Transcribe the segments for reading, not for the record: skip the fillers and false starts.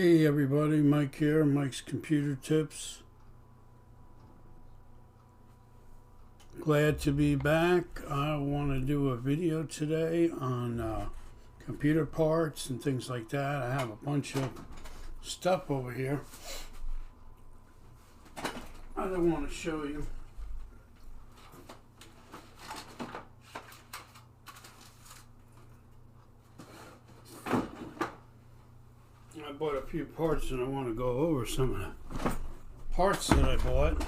Hey everybody, Mike here, Mike's Computer Tips. Glad to be back. I want to do a video today on computer parts and things like that. I have a bunch of stuff over here I don't want to show you. I bought a few parts and I want to go over some of the parts that I bought.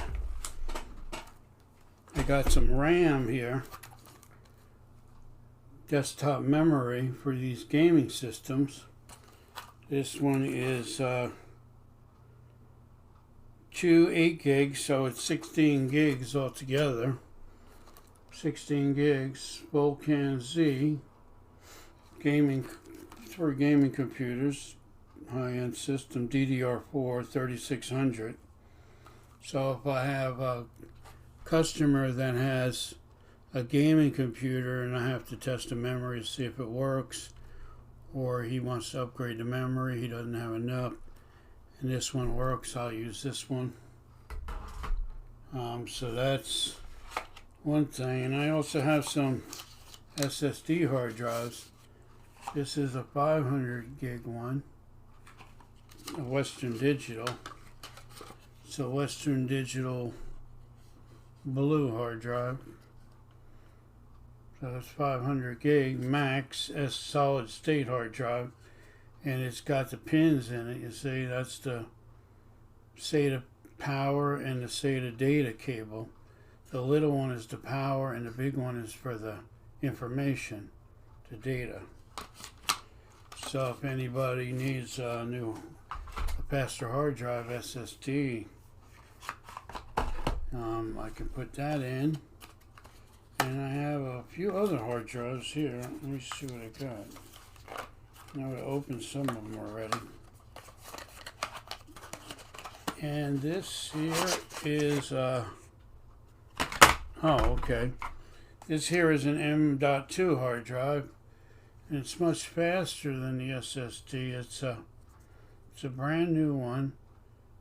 I got some RAM here, desktop memory for these gaming systems. This one is 2 8 gigs, so it's 16 gigs altogether. 16 gigs, Vulcan Z, gaming, for gaming computers. High-end system, DDR4 3600. So if I have a customer that has a gaming computer and I have to test the memory to see if it works, or he wants to upgrade the memory, he doesn't have enough, and this one works, I'll use this one. So that's one thing. And I also have some SSD hard drives. This is a 500 gig one. A Western Digital. It's a Western Digital blue hard drive. So it's 500 gig max S solid state hard drive, and it's got the pins in it. You see, that's the SATA power and the SATA data cable. The little one is the power, and the big one is for the information, the data. So if anybody needs a faster hard drive SSD, I can put that in. And I have a few other hard drives here. Let me see what I got. Now I opened some of them already. And this here is this here is an M.2 hard drive, and it's much faster than the SSD. It's a brand new one.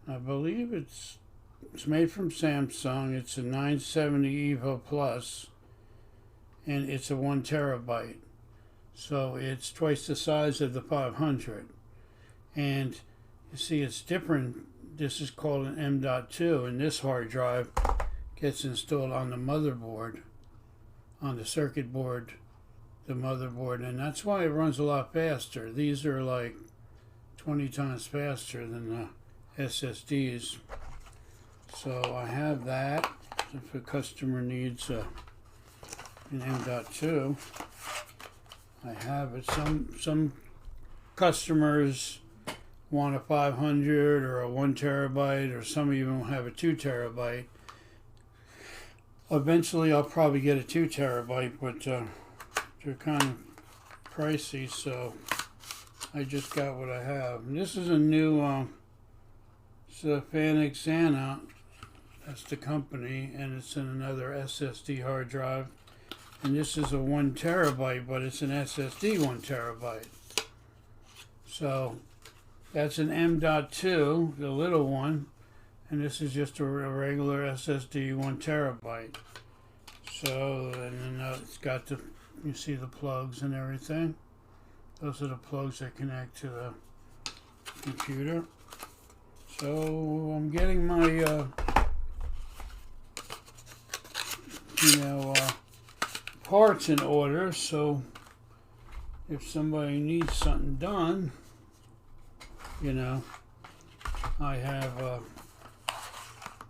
I believe it's made from Samsung. It's a 970 EVO Plus, and it's a 1 terabyte. So it's twice the size of the 500. And you see, it's different. This is called an M.2, and this hard drive gets installed on the motherboard, on the circuit board, the motherboard, and that's why it runs a lot faster. These are like 20 times faster than the SSDs. So I have that. If a customer needs an M.2, I have it. Some customers want a 500 or a 1 terabyte, or some even have a 2 terabyte. Eventually I'll probably get a 2 terabyte, but they're kind of pricey, so I just got what I have. And this is a new it's a Fanixana, that's the company, and it's in another SSD hard drive. And this is a 1 terabyte, but it's an SSD 1 terabyte. So that's an M.2, the little one, and this is just a regular SSD 1 terabyte. So, and then it's got the, you see the plugs and everything. Those are the plugs that connect to the computer. So I'm getting my, parts in order. So if somebody needs something done, I have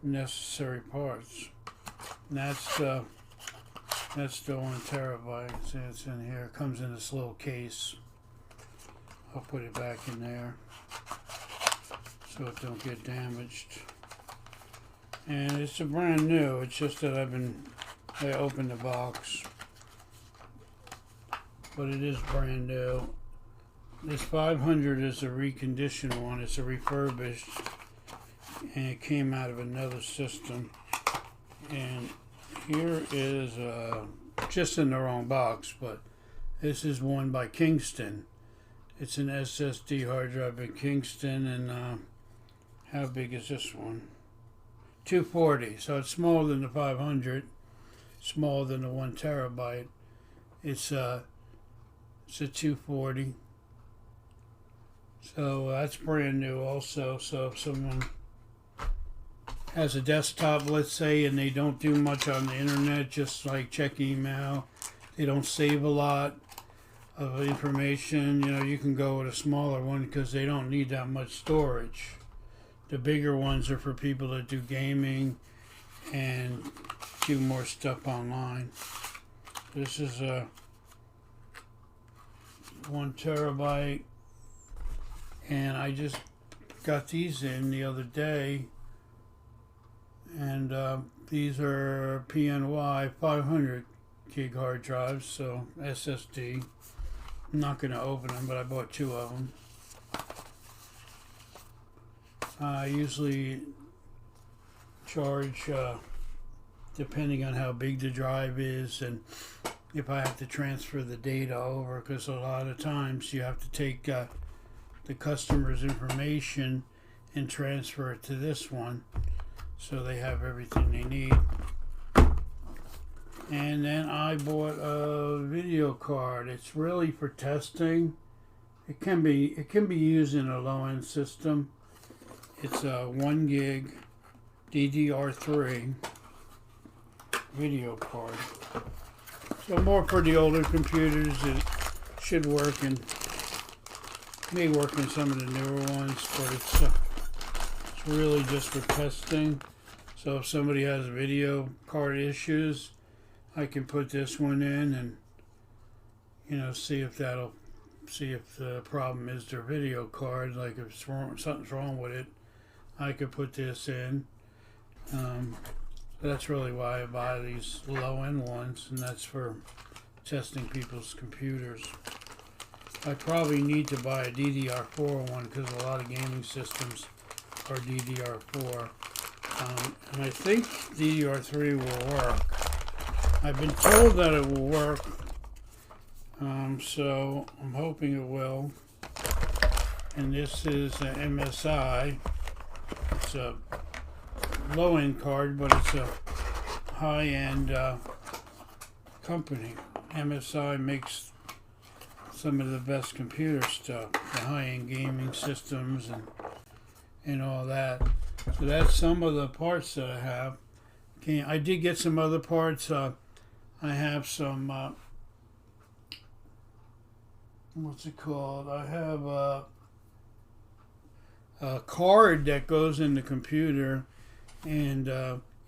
necessary parts. And that's the 1 terabyte. See, it's in here. It comes in this little case. I'll put it back in there so it don't get damaged. And it's a brand new. It's just that I opened the box, but it is brand new. This 500 is a reconditioned one. It's a refurbished, and it came out of another system. And here is just in the wrong box, but this is one by Kingston. It's an SSD hard drive in Kingston, and how big is this one? 240. So it's smaller than the 500, smaller than the 1 terabyte. It's a 240. So that's brand new also. So if someone has a desktop, let's say, and they don't do much on the internet, just like check email, they don't save a lot of information, you can go with a smaller one because they don't need that much storage. The bigger ones are for people that do gaming and do more stuff online. This is a 1 terabyte, and I just got these in the other day, and these are PNY 500 gig hard drives, so SSD. I'm not going to open them, but I bought 2 of them. I usually charge depending on how big the drive is and if I have to transfer the data over, because a lot of times you have to take the customer's information and transfer it to this one so they have everything they need. And then I bought a video card. It's really for testing. It can be used in a low-end system. It's a 1 gig DDR3 video card. So more for the older computers. It should work and may work in some of the newer ones, but it's really just for testing. So if somebody has video card issues, I can put this one in and see if the problem is their video card. Like if something's wrong with it, I could put this in. That's really why I buy these low-end ones, and that's for testing people's computers. I probably need to buy a DDR4 one because a lot of gaming systems are DDR4, and I think DDR3 will work. I've been told that it will work, so I'm hoping it will. And this is an MSI. It's a low-end card, but it's a high-end company. MSI makes some of the best computer stuff, the high-end gaming systems and all that. So that's some of the parts that I have. Okay, I did get some other parts. I have some, what's it called? I have a card that goes in the computer, and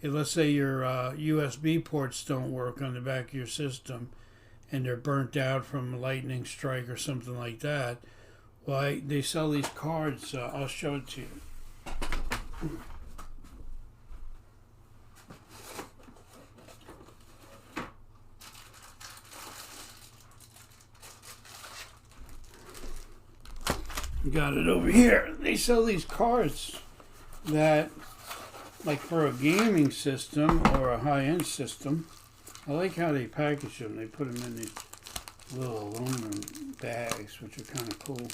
let's say your USB ports don't work on the back of your system, and they're burnt out from a lightning strike or something like that. Well, they sell these cards. I'll show it to you. Got it over here. They sell these cards that, like for a gaming system or a high-end system. I like how they package them. They put them in these little aluminum bags, which are kind of cool.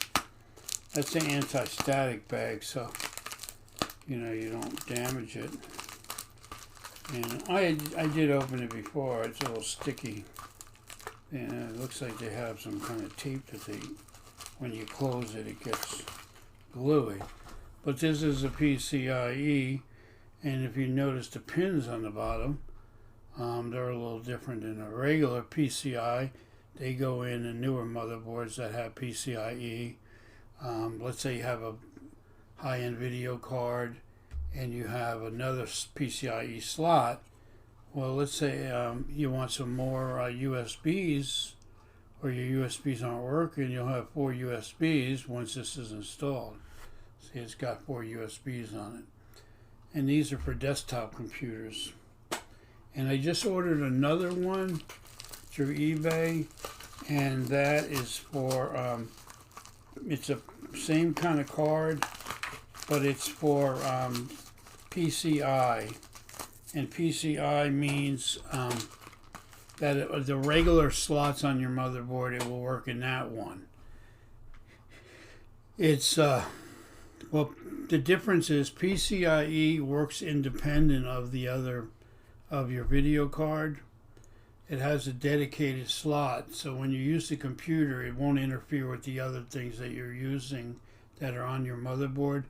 That's an anti-static bag, so you don't damage it. And I did open it before. It's a little sticky, and it looks like they have some kind of tape that when you close it, it gets gluey. But this is a PCIe, and if you notice the pins on the bottom, they're a little different than a regular PCI. They go in newer motherboards that have PCIe. Let's say you have a high-end video card and you have another PCIe slot. Well, let's say you want some more USBs, or your USBs aren't working. You'll have 4 USBs once this is installed. See, it's got 4 USBs on it. And these are for desktop computers. And I just ordered another one through eBay, and that is for, it's a same kind of card, but it's for PCI. And PCI means that the regular slots on your motherboard, it will work in that one. It's well, the difference is PCIe works independent of the other of your video card. It has a dedicated slot, so when you use the computer, it won't interfere with the other things that you're using that are on your motherboard.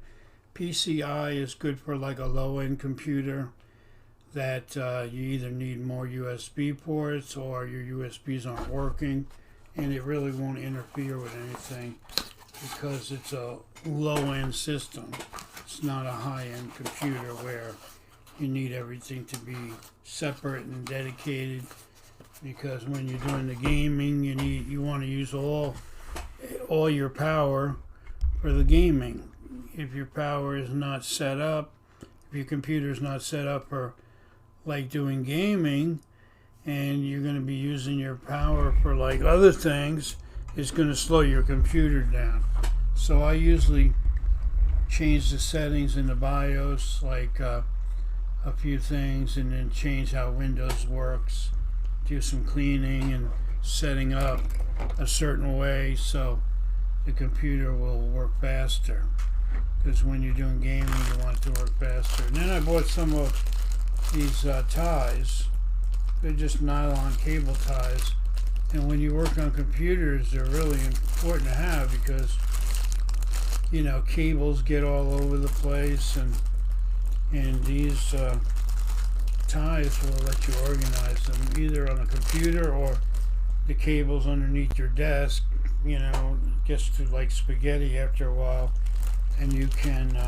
PCI is good for like a low-end computer that you either need more USB ports or your USBs aren't working, and it really won't interfere with anything because it's a low-end system. It's not a high-end computer where you need everything to be separate and dedicated, because when you're doing the gaming, you want to use all your power for the gaming. If your power is not set up, if your computer is not set up for like doing gaming, and you're going to be using your power for like other things, it's going to slow your computer down. So I usually change the settings in the BIOS, like a few things, and then change how Windows works, do some cleaning and setting up a certain way so the computer will work faster, because when you're doing gaming you want it to work faster. And then I bought some of these ties. They're just nylon cable ties, and when you work on computers they're really important to have, because you know, cables get all over the place, and these ties will let you organize them either on a computer or the cables underneath your desk. You know, it gets to like spaghetti after a while, and you can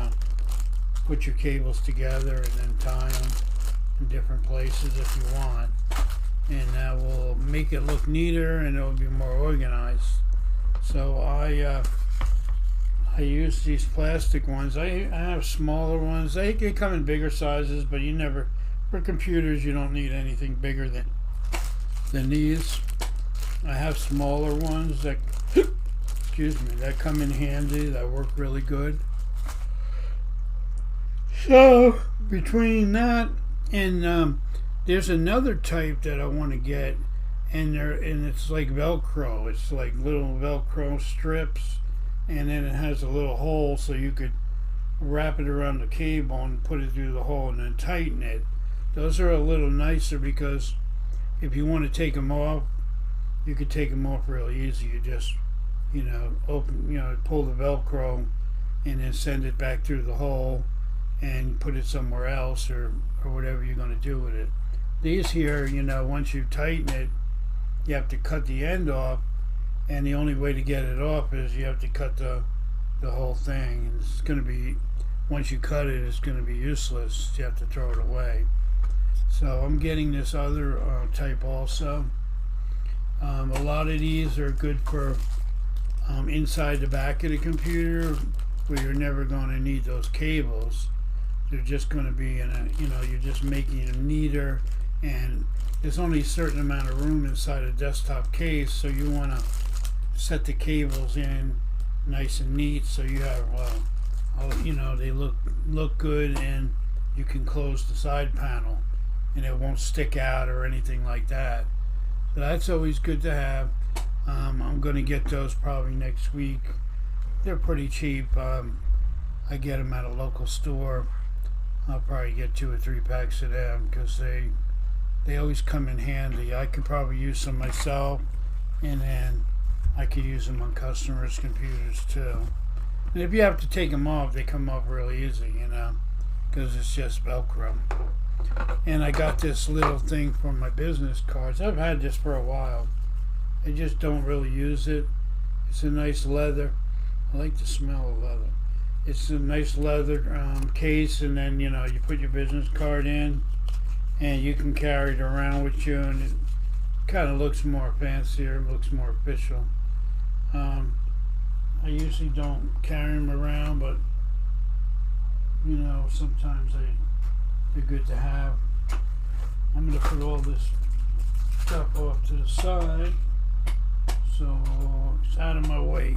put your cables together and then tie them in different places if you want, and that will make it look neater and it will be more organized. So I use these plastic ones. I have smaller ones. They come in bigger sizes, but for computers you don't need anything bigger than these. I have smaller ones that excuse me, that come in handy, that work really good. So between that and there's another type that I want to get, and it's like Velcro. It's like little Velcro strips, and then it has a little hole so you could wrap it around the cable and put it through the hole and then tighten it. Those are a little nicer because if you want to take them off, you could take them off real easy. You just, pull the Velcro and then send it back through the hole and put it somewhere else, or whatever you're going to do with it. These here, once you tighten it, you have to cut the end off, and the only way to get it off is you have to cut the whole thing. And it's going to be, once you cut it, it's going to be useless. You have to throw it away. So I'm getting this other type also. A lot of these are good for inside the back of the computer, where you're never going to need those cables. They're just going to be you're just making them neater, and there's only a certain amount of room inside a desktop case, so you want to set the cables in nice and neat, so you have they look good, and you can close the side panel and it won't stick out or anything like that. So that's always good to have. I'm going to get those probably next week. They're pretty cheap. I get them at a local store. I'll probably get 2 or 3 packs of them because they always come in handy. I could probably use some myself, and then I could use them on customers' computers too. And if you have to take them off, they come off really easy, because it's just Velcro. And I got this little thing for my business cards. I've had this for a while. I just don't really use it. It's a nice leather. I like the smell of leather. It's a nice leather case, and then you put your business card in, and you can carry it around with you, and it kind of looks more fancier, looks more official. I usually don't carry them around, but sometimes they're good to have. I'm going to put all this stuff off to the side so it's out of my way.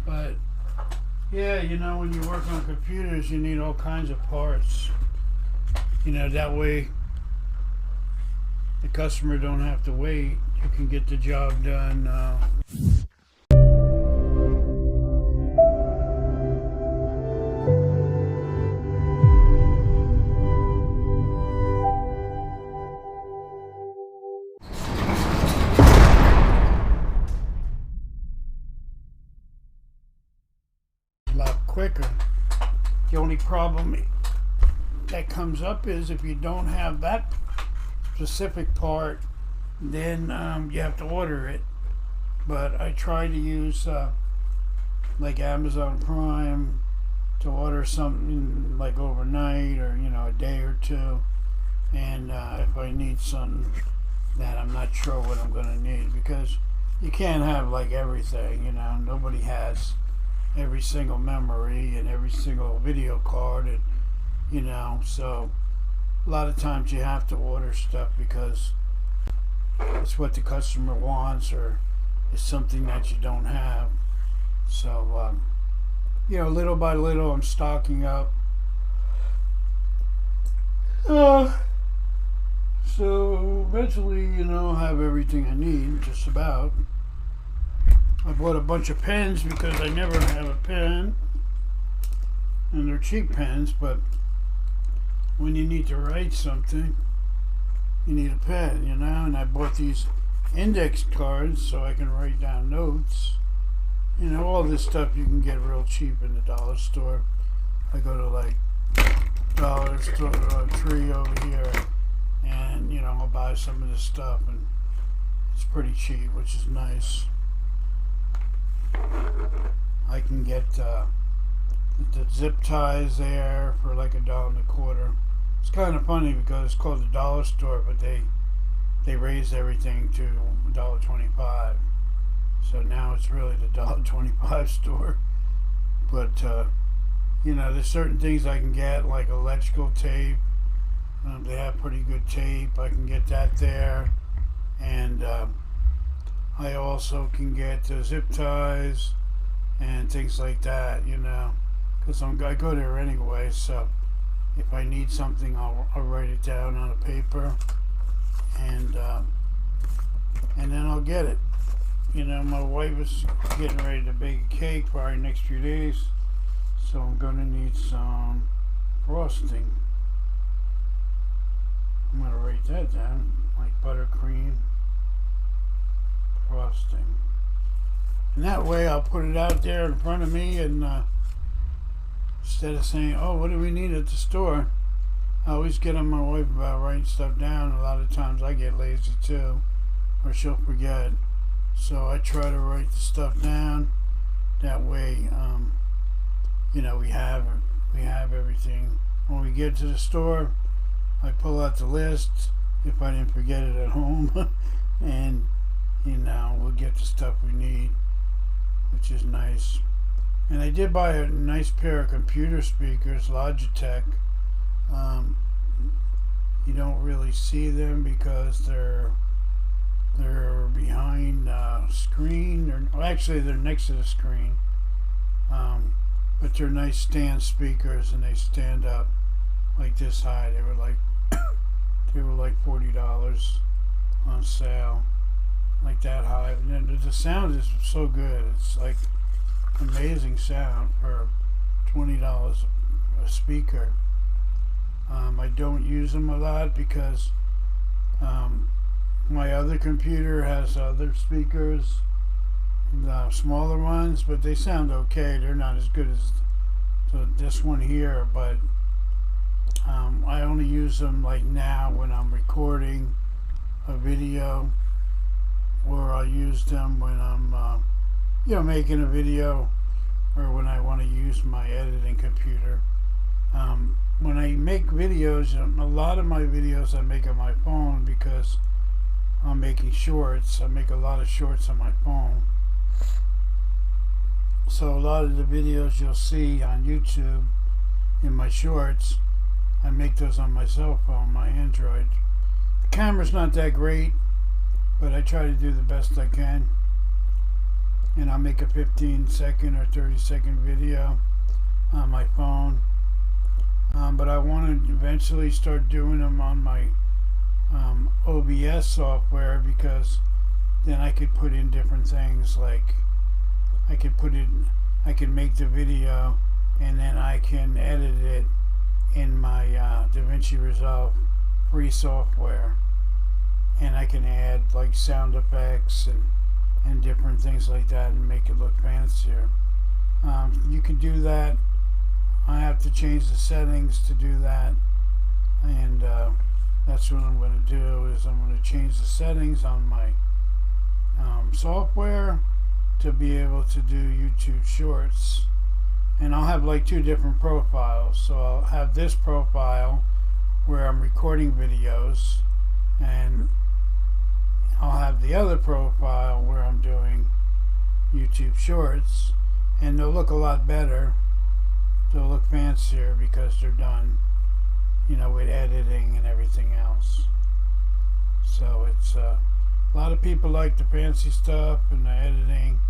But yeah, when you work on computers, you need all kinds of parts. That way the customer don't have to wait. You can get the job done. only problem that comes up is if you don't have that specific part, then you have to order it. But I try to use like Amazon Prime to order something like overnight or a day or two, and if I need something that I'm not sure what I'm going to need, because you can't have like everything, nobody has every single memory and every single video card, and so a lot of times you have to order stuff because it's what the customer wants or it's something that you don't have. So little by little I'm stocking up. So eventually, I'll have everything I need, just about. I bought a bunch of pens because I never have a pen. And they're cheap pens, but when you need to write something, you need a pen, And I bought these index cards so I can write down notes. All this stuff you can get real cheap in the dollar store. I go to like Dollar Tree over here, and I'll buy some of this stuff, and it's pretty cheap, which is nice. I can get the zip ties there for like $1.25. It's kind of funny because it's called the dollar store, but they raised everything to $1.25. So now it's really the $1.25 store. But there's certain things I can get, like electrical tape. They have pretty good tape. I can get that there, and I also can get zip ties and things like that. Because I go there anyway. So if I need something, I'll write it down on a paper, and then I'll get it. My wife is getting ready to bake a cake probably next few days, so I'm gonna need some frosting. I'm gonna write that down, like buttercream frosting, and that way I'll put it out there in front of me, and instead of saying, "Oh, what do we need at the store?" I always get on my wife about writing stuff down. A lot of times I get lazy too, or she'll forget. So I try to write the stuff down. That way, we have everything. When we get to the store, I pull out the list if I didn't forget it at home, and we'll get the stuff we need, which is nice. And I did buy a nice pair of computer speakers, Logitech. You don't really see them because they're behind screen, or actually they're next to the screen, but they're nice stand speakers, and they stand up like this high. They were like $40 on sale, like that high. And the sound is so good. It's like amazing sound for $20 a speaker. I don't use them a lot because my other computer has other speakers, the smaller ones, but they sound okay. They're not as good as this one here, but I only use them like now when I'm recording a video, or I'll use them when I'm making a video, or when I want to use my editing computer. When I make videos, a lot of my videos I make on my phone because I'm making shorts. I make a lot of shorts on my phone. So a lot of the videos you'll see on YouTube in my shorts, I make those on my cell phone, my Android. The camera's not that great, but I try to do the best I can. And I'll make a 15-second or 30-second video on my phone. But I want to eventually start doing them on my OBS software, because then I could put in different things, like I can make the video and then I can edit it in my DaVinci Resolve free software, and I can add like sound effects and different things like that and make it look fancier. You can do that I have to change the settings to do that, and that's what I'm going to do. Is I'm going to change the settings on my software to be able to do YouTube Shorts. And I'll have like two different profiles. So I'll have this profile where I'm recording videos, and I'll have the other profile where I'm doing YouTube Shorts, and they'll look a lot better. They'll look fancier because they're done, with editing and everything else. So it's a lot of people like the fancy stuff and the editing,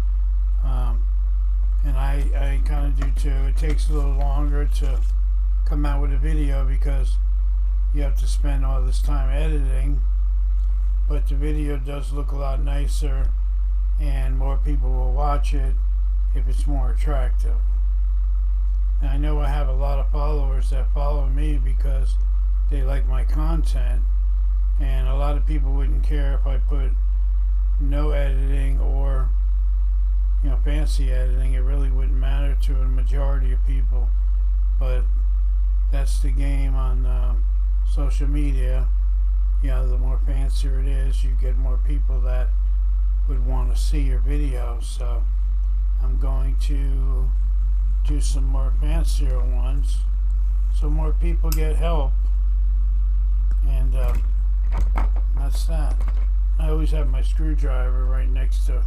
and I kind of do too. It takes a little longer to come out with a video because you have to spend all this time editing, but the video does look a lot nicer, and more people will watch it if it's more attractive. And I know I have a lot of followers that follow me because they like my content, and a lot of people wouldn't care if I put no editing or fancy editing. It really wouldn't matter to a majority of people, but that's the game on social media. The more fancier it is, you get more people that would want to see your videos. So I'm going to do some more fancier ones so more people get help, and that's that. I always have my screwdriver right next to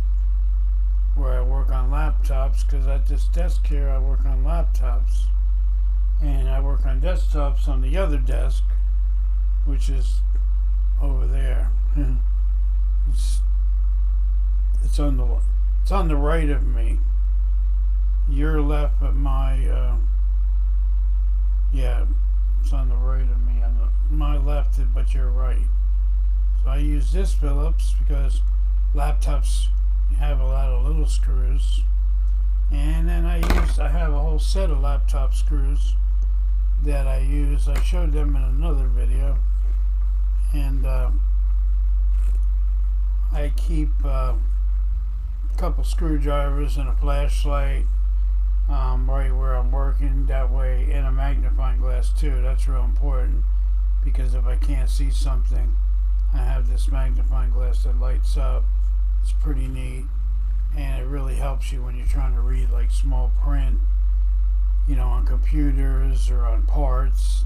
where I work on laptops, because at this desk here I work on laptops, and I work on desktops on the other desk, which is over there. It's on the right of me. You're left, but it's on the right of me. On my left, but you're right. So I use this Phillips because laptops have a lot of little screws, and then I have a whole set of laptop screws that I use. I showed them in another video, and I keep a couple screwdrivers and a flashlight right where I'm working, that way, and a magnifying glass too. That's real important, because if I can't see something, I have this magnifying glass that lights up. It's pretty neat, and it really helps you when you're trying to read like small print, on computers or on parts.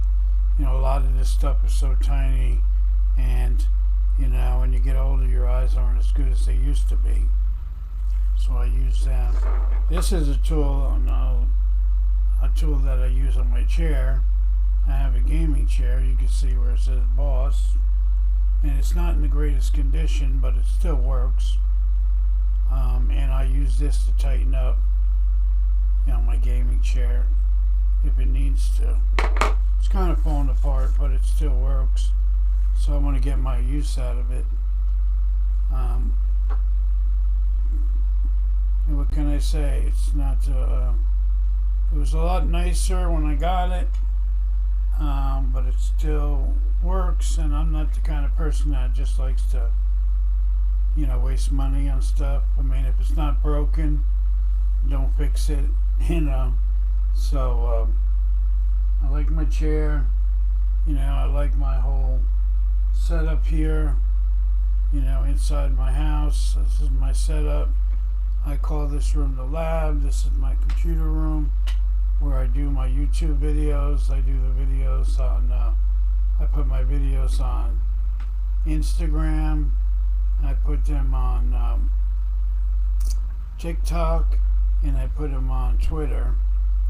A lot of this stuff is so tiny, and when you get older, your eyes aren't as good as they used to be. So I use them. This is a tool that I use on my chair. I have a gaming chair. You can see where it says Boss, and it's not in the greatest condition, but it still works. And I use this to tighten up, my gaming chair if it needs to. It's kind of falling apart, but it still works. So I want to get my use out of it. And what can I say? It's not. It was a lot nicer when I got it, but it still works. And I'm not the kind of person that just likes to, waste money on stuff. I mean, if it's not broken, don't fix it. So I like my chair. I like my whole setup here. Inside my house. This is my setup. I call this room the lab. This is my computer room where I do my YouTube videos. I do the videos on, I put my videos on Instagram. I put them on TikTok, and I put them on Twitter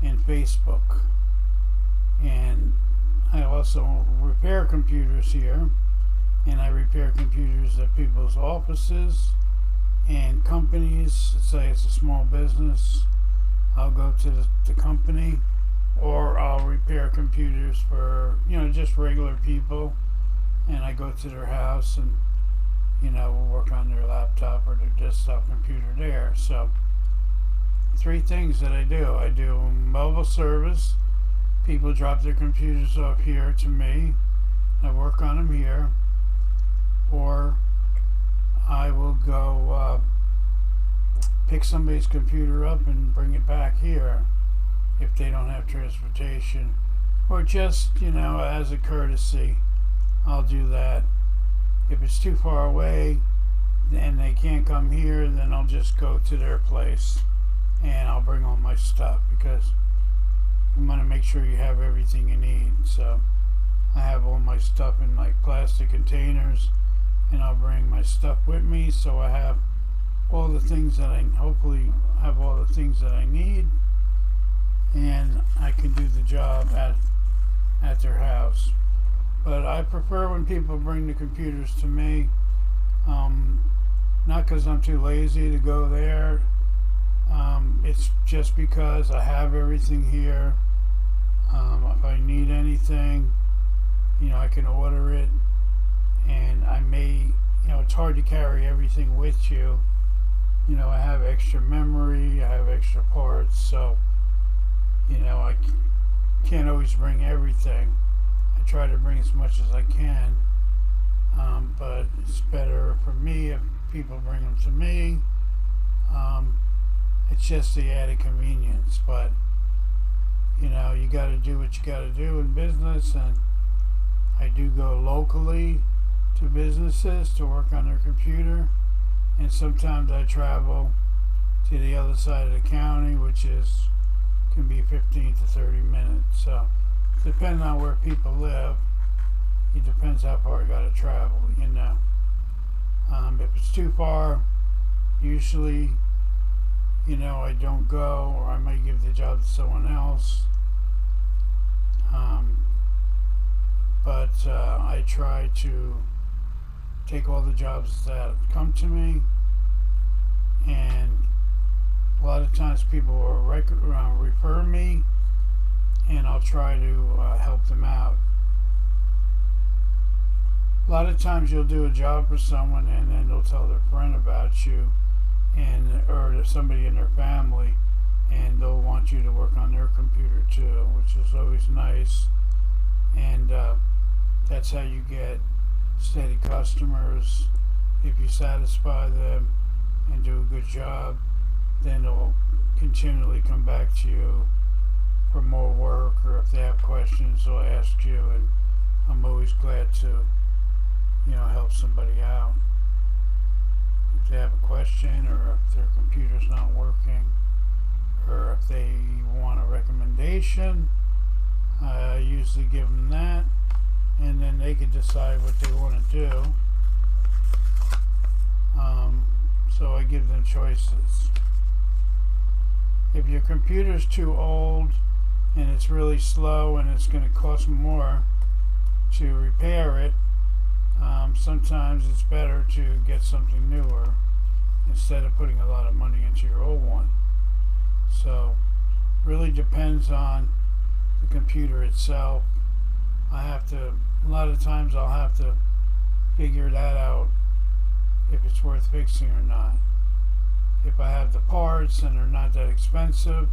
and Facebook. And I also repair computers here, and I repair computers at people's offices and companies. Say it's a small business, I'll go to the company, or I'll repair computers for just regular people, and I go to their house and we'll work on their laptop or their desktop computer there. So 3 things that I do. I do mobile service. People drop their computers off here to me. I work on them here, or I will go pick somebody's computer up and bring it back here, if they don't have transportation, or just, as a courtesy, I'll do that. If it's too far away and they can't come here, then I'll just go to their place and I'll bring all my stuff, because you want to make sure you have everything you need. So I have all my stuff in like plastic containers, and I'll bring my stuff with me, so I have all the things that I hopefully have all the things that I need, and I can do the job at their house. But I prefer when people bring the computers to me, not because I'm too lazy to go there. It's just because I have everything here. If I need anything, I can order it, and I may, it's hard to carry everything with you. I have extra memory, I have extra parts, so, I can't always bring everything. I try to bring as much as I can, but it's better for me if people bring them to me. It's just the added convenience, but you got to do what you got to do in business, and I do go locally to businesses to work on their computer, and sometimes I travel to the other side of the county, which can be 15 to 30 minutes. So depending on where people live, it depends how far I got to travel. If it's too far, usually I don't go, or I might give the job to someone else. But I try to take all the jobs that come to me, and a lot of times people will refer me, and I'll try to help them out. A lot of times you'll do a job for someone, and then they'll tell their friend about you, or somebody in their family, and they'll want you to work on their computer too, which is always nice. And that's how you get steady customers. If you satisfy them and do a good job, then they'll continually come back to you for more work, or if they have questions, they'll ask you, and I'm always glad to help somebody out. If they have a question, or if their computer's not working, or if they want a recommendation, I usually give them that, and then they can decide what they want to do. So I give them choices. If your computer's too old and it's really slow and it's going to cost more to repair it, sometimes it's better to get something newer instead of putting a lot of money into your old one. So really depends on the computer itself. A lot of times I'll have to figure that out, if it's worth fixing or not. If I have the parts and they're not that expensive,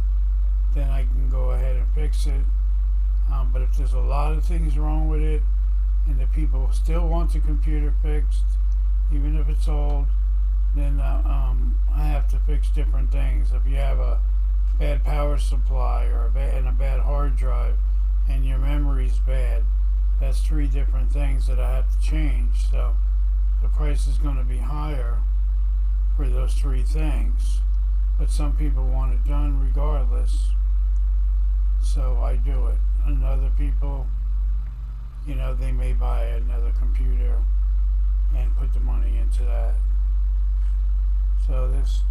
then I can go ahead and fix it. But if there's a lot of things wrong with it, and the people still want the computer fixed, even if it's old, then I have to fix different things. If you have a bad power supply, or a bad hard drive, and your memory's bad, that's 3 different things that I have to change. So the price is going to be higher for those 3 things. But some people want it done regardless, so I do it. And other people, they may buy another computer and put the money into that. So there's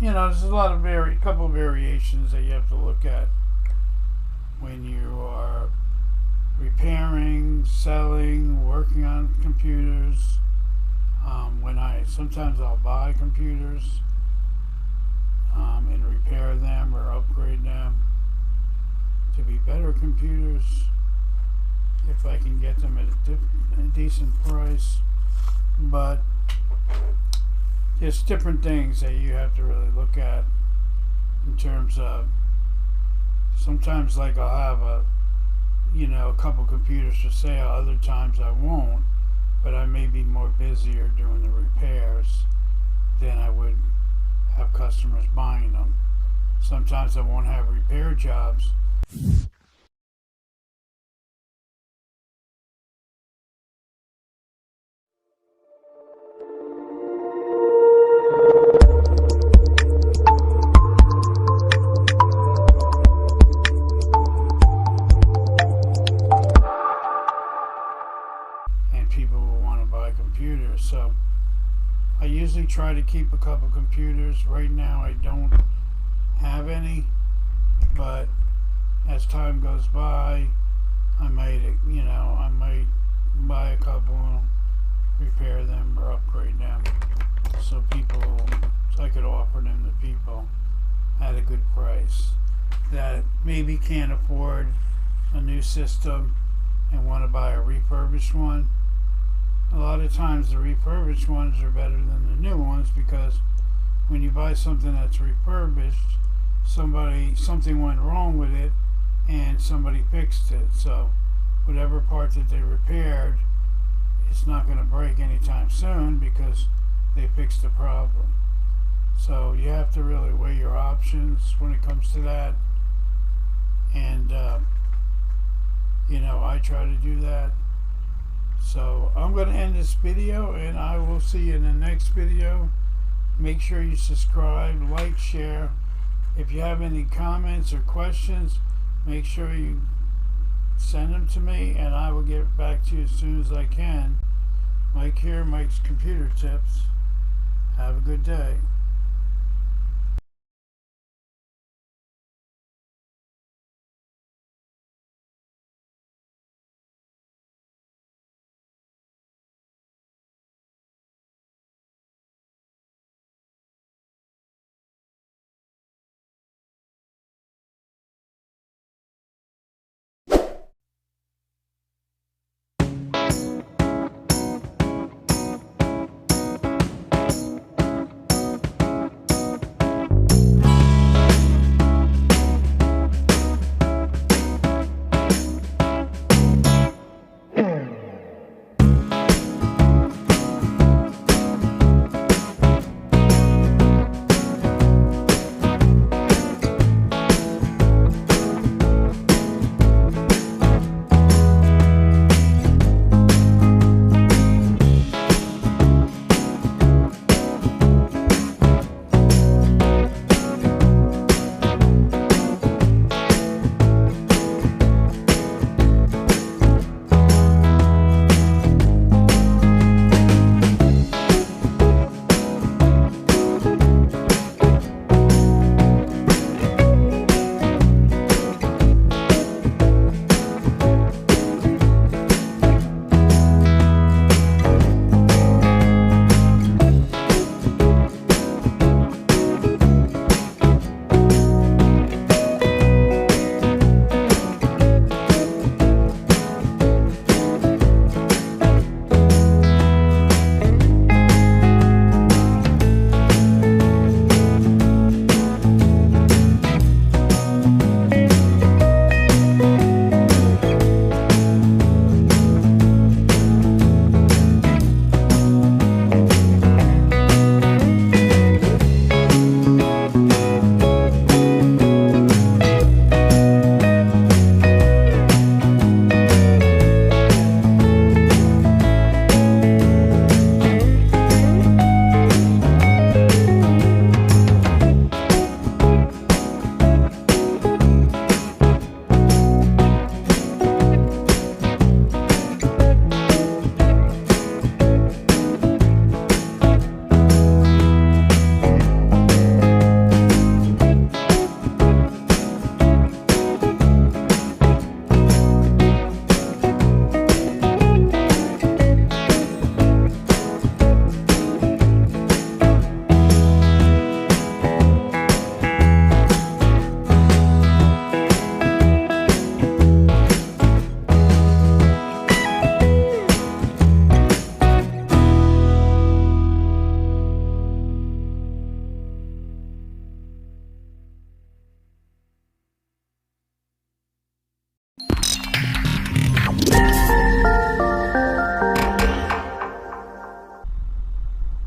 a couple of variations that you have to look at when you are repairing, selling, working on computers. Sometimes I'll buy computers and repair them or upgrade them to be better computers if I can get them at a decent price. But there's different things that you have to really look at in terms of, sometimes like I'll have a couple computers for sale, other times I won't, but I may be more busier doing the repairs than I would have customers buying them. Sometimes I won't have repair jobs. And people will want to buy computers. So I usually try to keep a couple computers. Right now I don't have any, but as time goes by, I might buy a couple and repair them or upgrade them, so I could offer them to people at a good price that maybe can't afford a new system and want to buy a refurbished one. A lot of times the refurbished ones are better than the new ones, because when you buy something that's refurbished, something went wrong with it and somebody fixed it. So whatever part that they repaired, it's not going to break anytime soon because they fixed the problem. So you have to really weigh your options when it comes to that. And I try to do that. So I'm going to end this video, and I will see you in the next video. Make sure you subscribe, like, share. If you have any comments or questions, make sure you send them to me, and I will get back to you as soon as I can. Mike here, Mike's Computer Tips. Have a good day.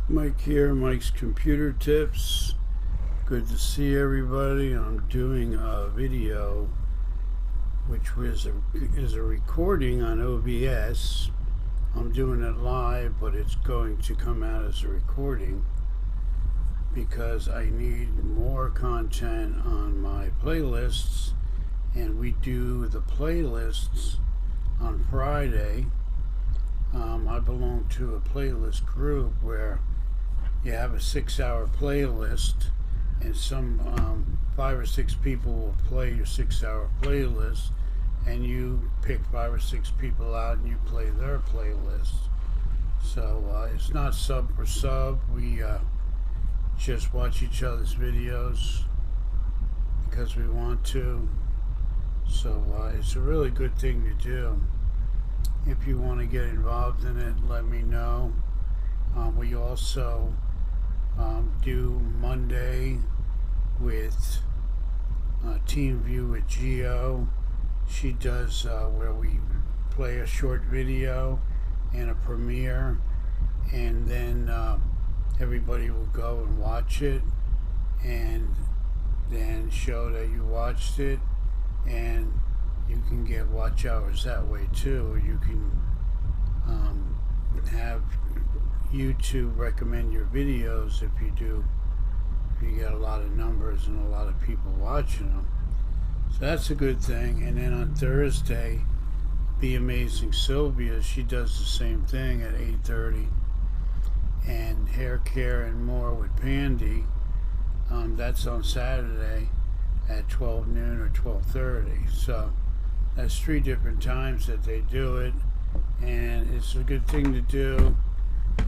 Mike here, Mike's Computer Tips. Good to see everybody. I'm doing a video which is a recording on OBS. I'm doing it live, but it's going to come out as a recording because I need more content on my playlists, and we do the playlists on Friday. I belong to a playlist group where you have a 6-hour playlist, and some 5 or 6 people will play your 6-hour playlist, and you pick 5 or 6 people out and you play their playlist. So it's not sub for sub. We just watch each other's videos because we want to. So it's a really good thing to do. If you want to get involved in it, let me know. We also do Monday with Team View with Geo. She does where we play a short video and a premiere, and then everybody will go and watch it and then show that you watched it, and you can get watch hours that way too. You can have YouTube recommend your videos if you get a lot of numbers and a lot of people watching them. So that's a good thing. And then on Thursday, Be Amazing Sylvia, she does the same thing at 8:30. And Hair Care and More with Pandy, that's on Saturday at 12 noon or 12:30. So that's 3 different times that they do it, and it's a good thing to do.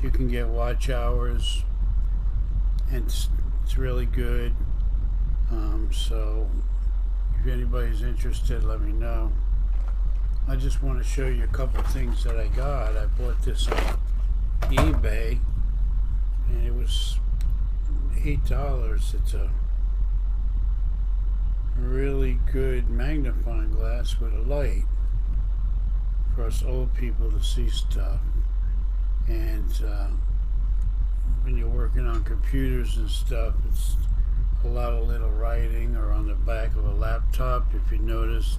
You can get watch hours, and it's really good. So if anybody's interested, let me know. I just want to show you a couple things that I got. I bought this on eBay, and it was $8. It's a really good magnifying glass with a light for us old people to see stuff. And when you're working on computers and stuff, it's a lot of little writing, or on the back of a laptop, if you notice,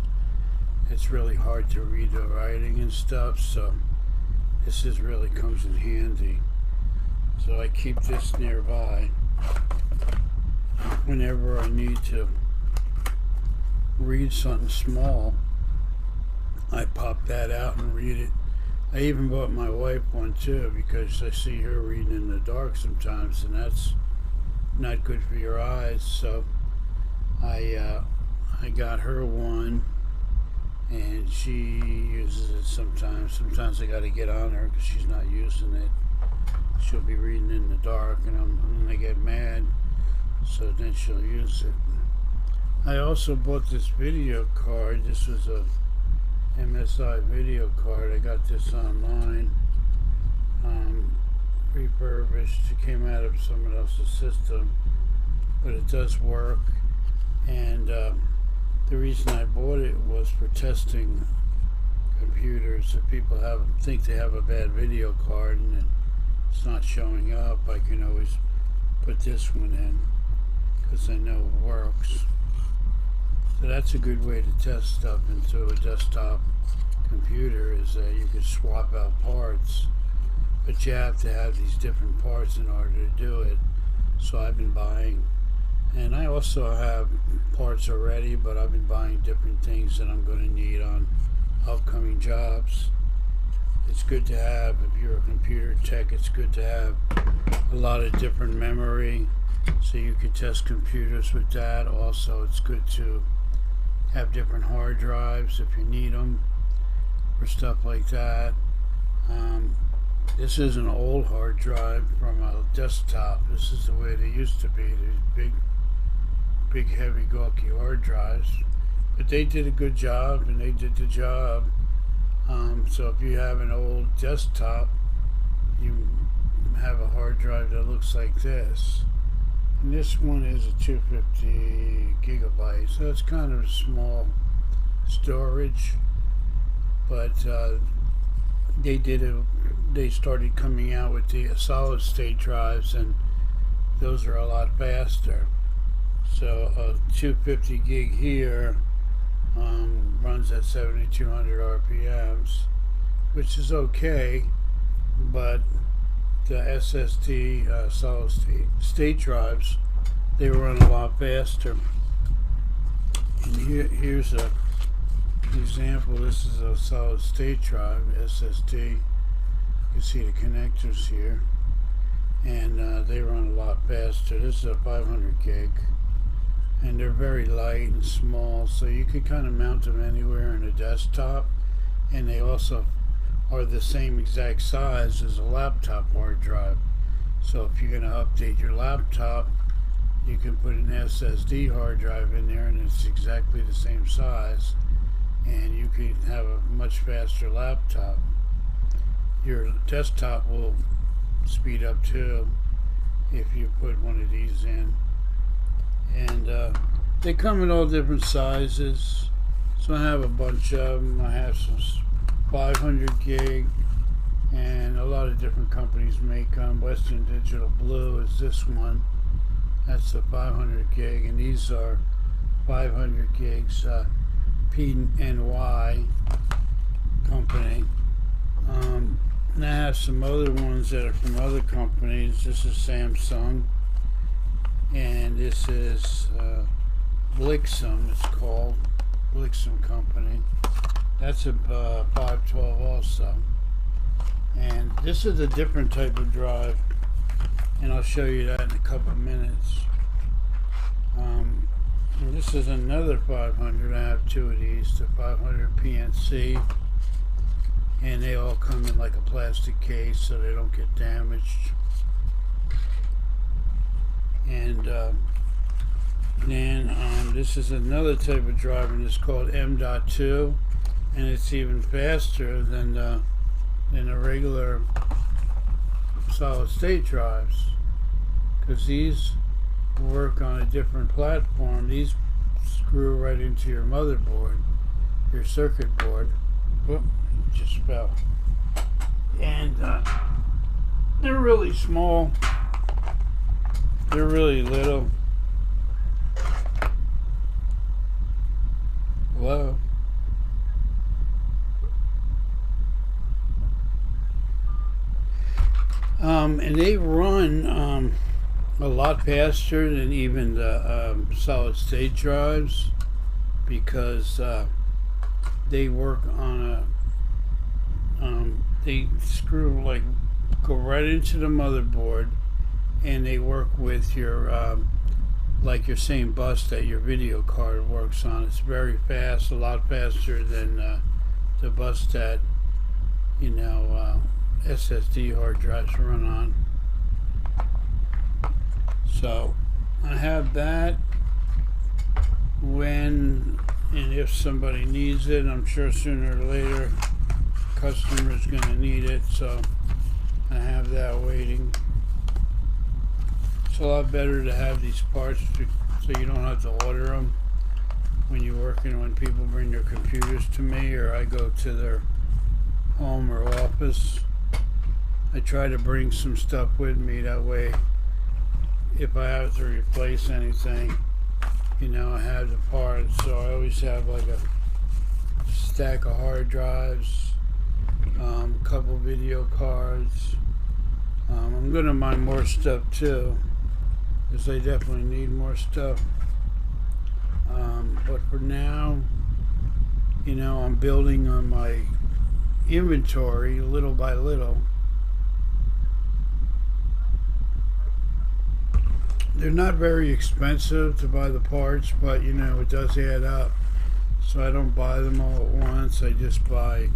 it's really hard to read the writing and stuff. So this really comes in handy. So I keep this nearby whenever I need to read something small. I pop that out and read it. I even bought my wife one too, because I see her reading in the dark sometimes, and that's not good for your eyes. So I got her one, and she uses it sometimes. Sometimes I got to get on her because she's not using it. She'll be reading in the dark, and I'm gonna get mad. So then she'll use it. I also bought this video card. This was a MSI video card. I got this online, refurbished. It came out of someone else's system, but it does work. And the reason I bought it was for testing computers. If people think they have a bad video card and it's not showing up, I can always put this one in because I know it works. So that's a good way to test stuff into a desktop computer, is that you can swap out parts, but you have to have these different parts in order to do it. So I've been buying, and I also have parts already, but I've been buying different things that I'm going to need on upcoming jobs. It's good to have, if you're a computer tech, it's good to have a lot of different memory so you can test computers with that. Also, it's good to have different hard drives if you need them for stuff like that. This is an old hard drive from a desktop. This is the way they used to be. These big heavy gawky hard drives, but they did a good job, and they did the job. So if you have an old desktop, you have a hard drive that looks like this. And this one is a 250 gigabytes, so it's kind of small storage, but they started coming out with the solid state drives, and those are a lot faster. So a 250 gig here runs at 7,200 RPMs, which is okay, but the SSD solid state drives, they run a lot faster. And here's a example. This is a solid state drive SSD. You can see the connectors here, and they run a lot faster. This is a 500 gig, and they're very light and small, so you can kind of mount them anywhere in a desktop, and they also are the same exact size as a laptop hard drive. So if you're going to update your laptop, you can put an SSD hard drive in there, and it's exactly the same size, and you can have a much faster laptop. Your desktop will speed up too if you put one of these in. And they come in all different sizes, so I have a bunch of them. I have some 500 gig, and a lot of different companies make them. Western Digital Blue is this one. That's the 500 gig, and these are 500 gigs PNY company. And I have some other ones that are from other companies. This is Samsung, and this is Blixum. It's called Blixum Company. That's a 512 also. And this is a different type of drive, and I'll show you that in a couple of minutes. And this is another 500. I have two of these, the 500 PNC, and they all come in like a plastic case so they don't get damaged. And then this is another type of drive, and it's called M.2, and it's even faster than the regular solid state drives, because these work on a different platform. These screw right into your motherboard, your circuit board. Whoop, it just fell. And they're really small. They're really little. Hello? And they run a lot faster than even the solid state drives, because they work on they screw, like, go right into the motherboard, and they work with your like your same bus that your video card works on. It's very fast, a lot faster than the bus that SSD hard drives run on. So I have that when and if somebody needs it. I'm sure sooner or later customer's going to need it, so I have that waiting. It's a lot better to have these parts so you don't have to order them when you're working, when people bring their computers to me or I go to their home or office. I try to bring some stuff with me, that way if I have to replace anything, I have the parts. So I always have like a stack of hard drives, a couple video cards. I'm gonna buy more stuff too, because I definitely need more stuff. But for now, I'm building on my inventory little by little. They're not very expensive to buy the parts, but it does add up. So I don't buy them all at once. I just buy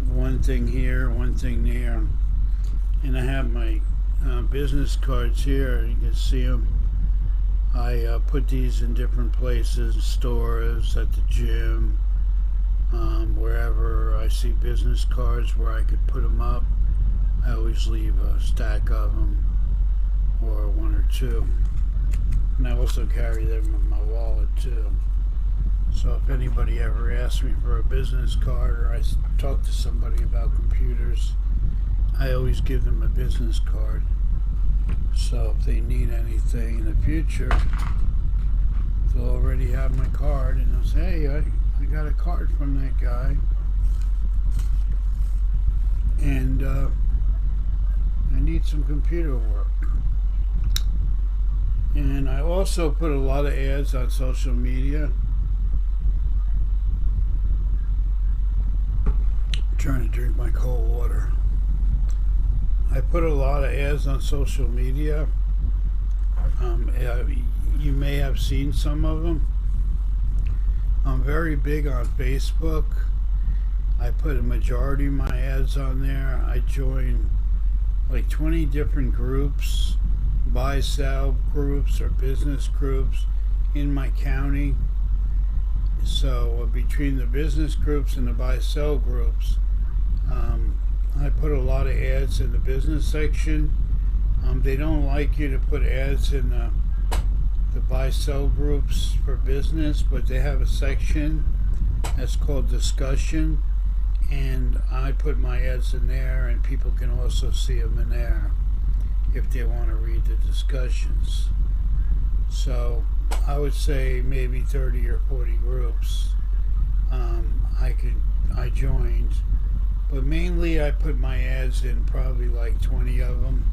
one thing here, one thing there. And I have my business cards here. You can see them. I put these in different places, stores, at the gym, wherever I see business cards where I could put them up. I always leave a stack of them, or one or two, and I also carry them in my wallet too. So if anybody ever asks me for a business card, or I talk to somebody about computers, I always give them a business card. So if they need anything in the future, they'll already have my card, and they'll say, hey, I got a card from that guy, and I need some computer work. And I also put a lot of ads on social media. I'm trying to drink my cold water. I put a lot of ads on social media. You may have seen some of them. I'm very big on Facebook. I put a majority of my ads on there. I joined like 20 different groups, buy sell groups or business groups in my county. So between the business groups and the buy sell groups, I put a lot of ads in the business section. They don't like you to put ads in the buy sell groups for business, but they have a section that's called discussion, and I put my ads in there, and people can also see them in there if they want to read the discussions. So I would say maybe 30 or 40 groups I joined, but mainly I put my ads in probably like 20 of them.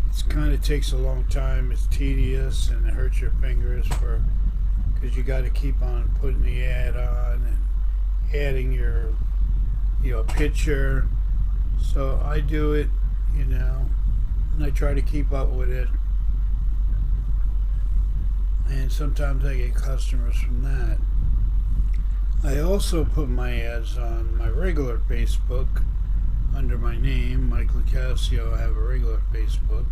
It kind of takes a long time. It's tedious and it hurts your fingers because you got to keep on putting the ad on and adding your picture. So I do it, and I try to keep up with it. And sometimes I get customers from that. I also put my ads on my regular Facebook under my name, Mike Lucasio. I have a regular Facebook.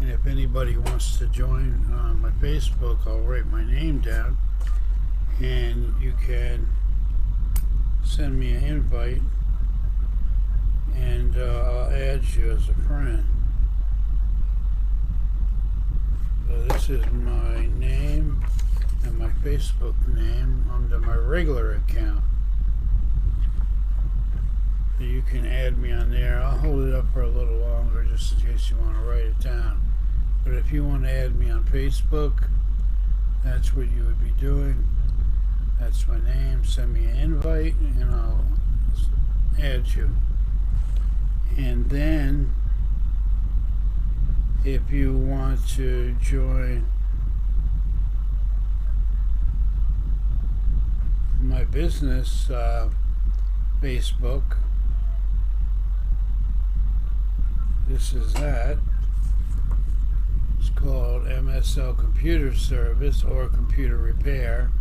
And if anybody wants to join my Facebook, I'll write my name down, and you can send me an invite, and I'll add you as a friend. So this is my name and my Facebook name under my regular account. So you can add me on there. I'll hold it up for a little longer just in case you want to write it down. But if you want to add me on Facebook, that's what you would be doing. That's my name. Send me an invite and I'll add you. And then if you want to join my business Facebook, this is that. It's called MSL Computer Service or Computer Repair.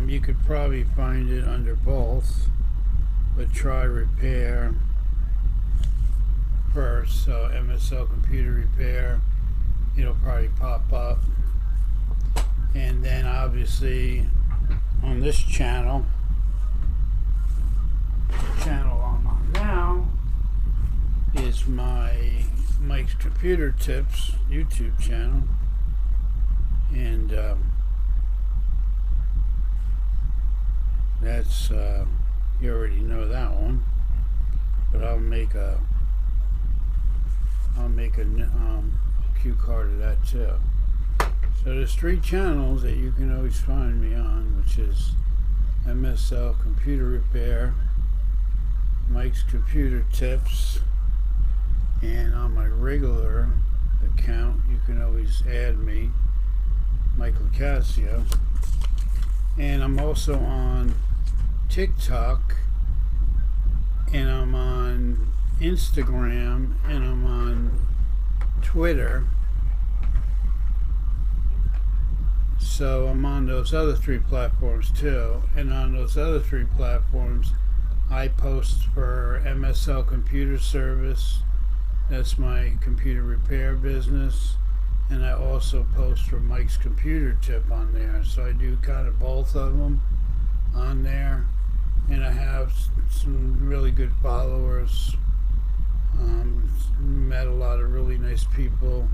You could probably find it under both, but try repair first. So MSL Computer Repair, it'll probably pop up. And then obviously on this channel, the channel I'm on now, is my Mike's Computer Tips YouTube channel, and that's you already know that one, but I'll make a cue card of that too. So there's 3 channels that you can always find me on, which is MSL Computer Repair, Mike's Computer Tips, and on my regular account you can always add me, Mike Lucasio. And I'm also on TikTok, and I'm on Instagram, and I'm on Twitter. So I'm on those other 3 platforms too, and on those other 3 platforms I post for MSL Computer Service. That's my computer repair business, and I also post for Mike's Computer Tip on there. So I do kind of both of them on there, and I have some really good followers. Met a lot of really nice people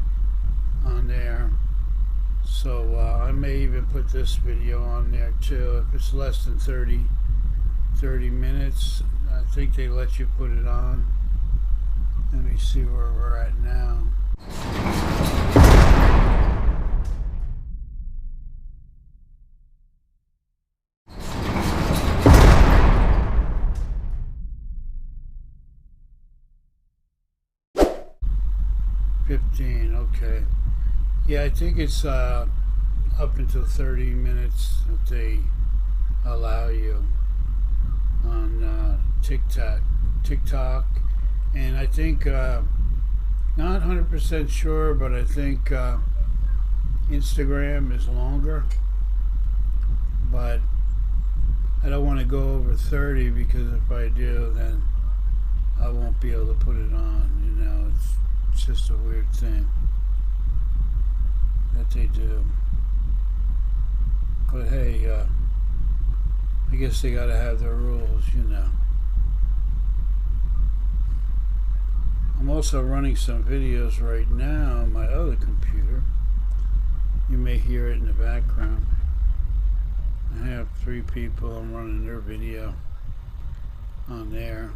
on there. So I may even put this video on there too. If it's less than 30 minutes, I think they let you put it on. Let me see where we're at now. Okay. Yeah, I think it's up until 30 minutes that they allow you on TikTok, and I think not 100% sure, but I think Instagram is longer. But I don't want to go over 30 because if I do, then I won't be able to put it on. You know, it's just a weird thing that they do. But hey, I guess they gotta have their rules, you know. I'm also running some videos right now on my other computer. You may hear it in the background. I have 3 people, I'm running their video on there.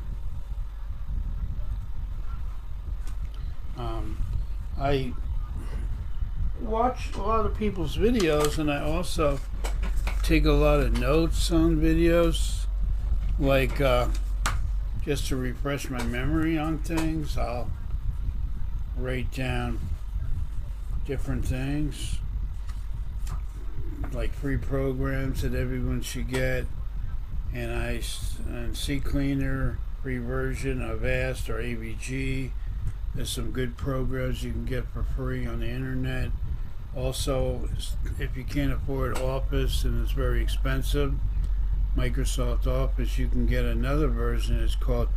I watch a lot of people's videos, and I also take a lot of notes on videos, like just to refresh my memory on things. I'll write down different things, like free programs that everyone should get, and CCleaner, free version of Avast or AVG. There's some good programs you can get for free on the internet. Also, if you can't afford Office and it's very expensive, Microsoft Office, you can get another version. It's called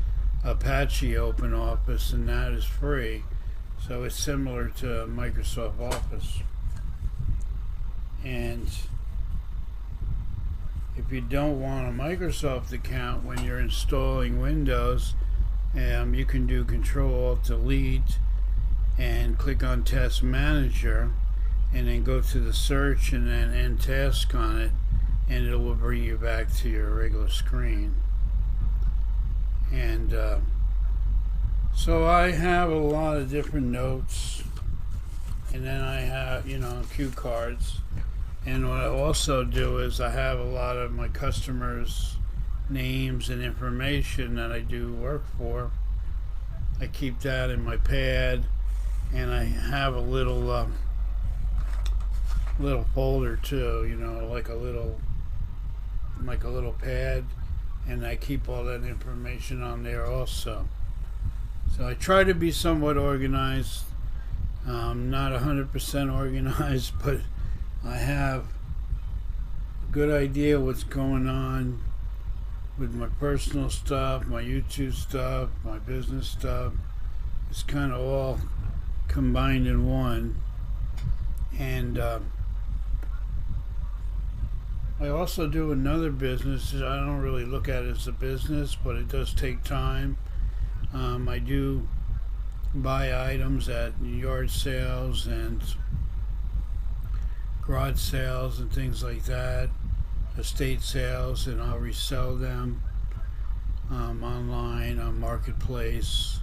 Apache Open Office, and that is free. So it's similar to Microsoft Office. And if you don't want a Microsoft account when you're installing Windows, you can do Control-Alt-Delete and click on Task Manager, and then go to the search and then end task on it, and it will bring you back to your regular screen. And so I have a lot of different notes, and then I have, you know, cue cards. And what I also do is I have a lot of my customers' names and information that I do work for. I keep that in my pad, and I have a little folder too, you know, like a little pad, and I keep all that information on there also. So I try to be somewhat organized. Not 100% organized, but I have a good idea what's going on with my personal stuff, my YouTube stuff, my business stuff. It's kind of all combined in one. And I also do another business. I don't really look at it as a business, but it does take time. I do buy items at yard sales and garage sales and things like that, estate sales, and I'll resell them online on Marketplace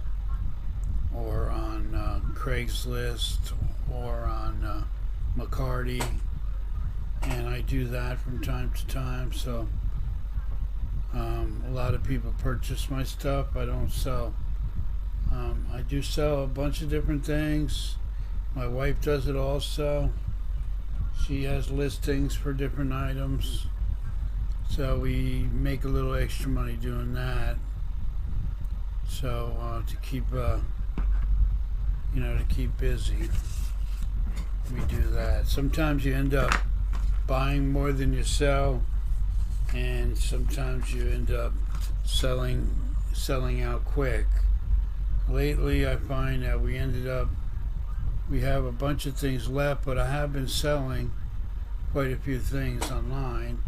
or on Craigslist or on McCarty, and I do that from time to time. So a lot of people purchase my stuff. I don't sell. I do sell a bunch of different things. My wife does it also. She has listings for different items, so we make a little extra money doing that. So to keep to keep busy, we do that. Sometimes you end up buying more than you sell, and sometimes you end up selling out quick. Lately I find that we have a bunch of things left, but I have been selling quite a few things online.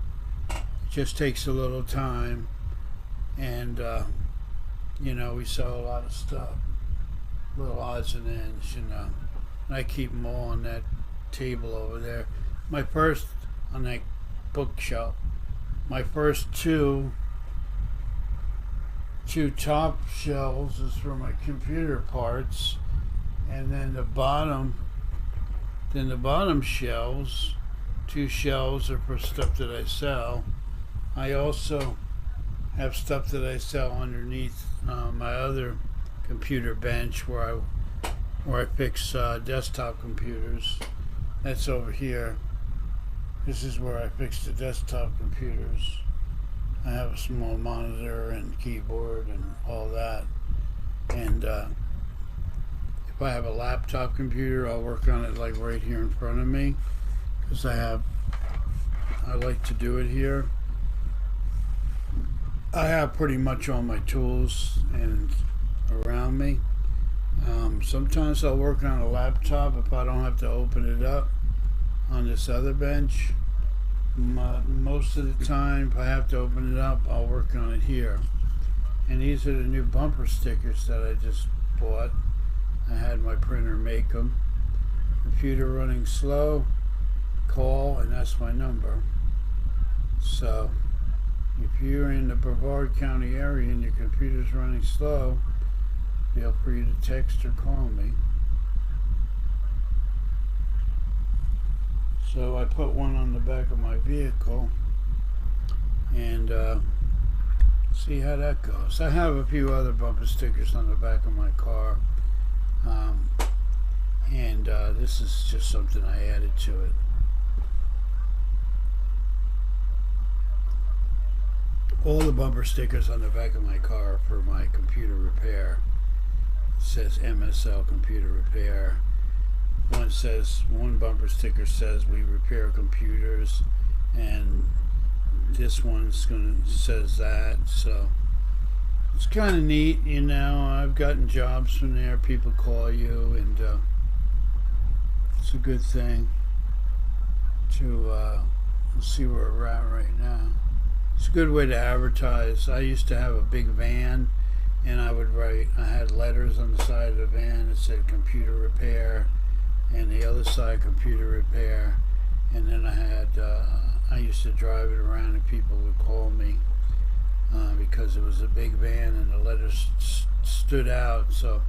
It just takes a little time, and we sell a lot of stuff, little odds and ends, and I keep them all on that table over there. On that bookshelf. My first two two top shelves is for my computer parts, and then the bottom shelves, two shelves are for stuff that I sell. I also have stuff that I sell underneath my other computer bench where I fix desktop computers. That's over here. This is where I fix the desktop computers. I have a small monitor and keyboard and all that. And if I have a laptop computer, I'll work on it like right here in front of me, because I like to do it here. I have pretty much all my tools and around me. Sometimes I'll work on a laptop if I don't have to open it up on this other bench. Most of the time, if I have to open it up, I'll work on it here. And these are the new bumper stickers that I just bought. I had my printer make them. Computer running slow, call, and that's my number. So if you're in the Brevard County area and your computer's running slow, feel free to text or call me. So I put one on the back of my vehicle and see how that goes. I have a few other bumper stickers on the back of my car, and this is just something I added to it. All the bumper stickers on the back of my car are for my computer repair. It says MSL Computer Repair. One bumper sticker says we repair computers, and this one's says that. So it's kind of neat, you know. I've gotten jobs from there. People call you, and it's a good thing to see where we're at right now. It's a good way to advertise. I used to have a big van, and I had letters on the side of the van that said computer repair, and the other side computer repair. And then I used to drive it around, and people would call me because it was a big van and the letters stood out. So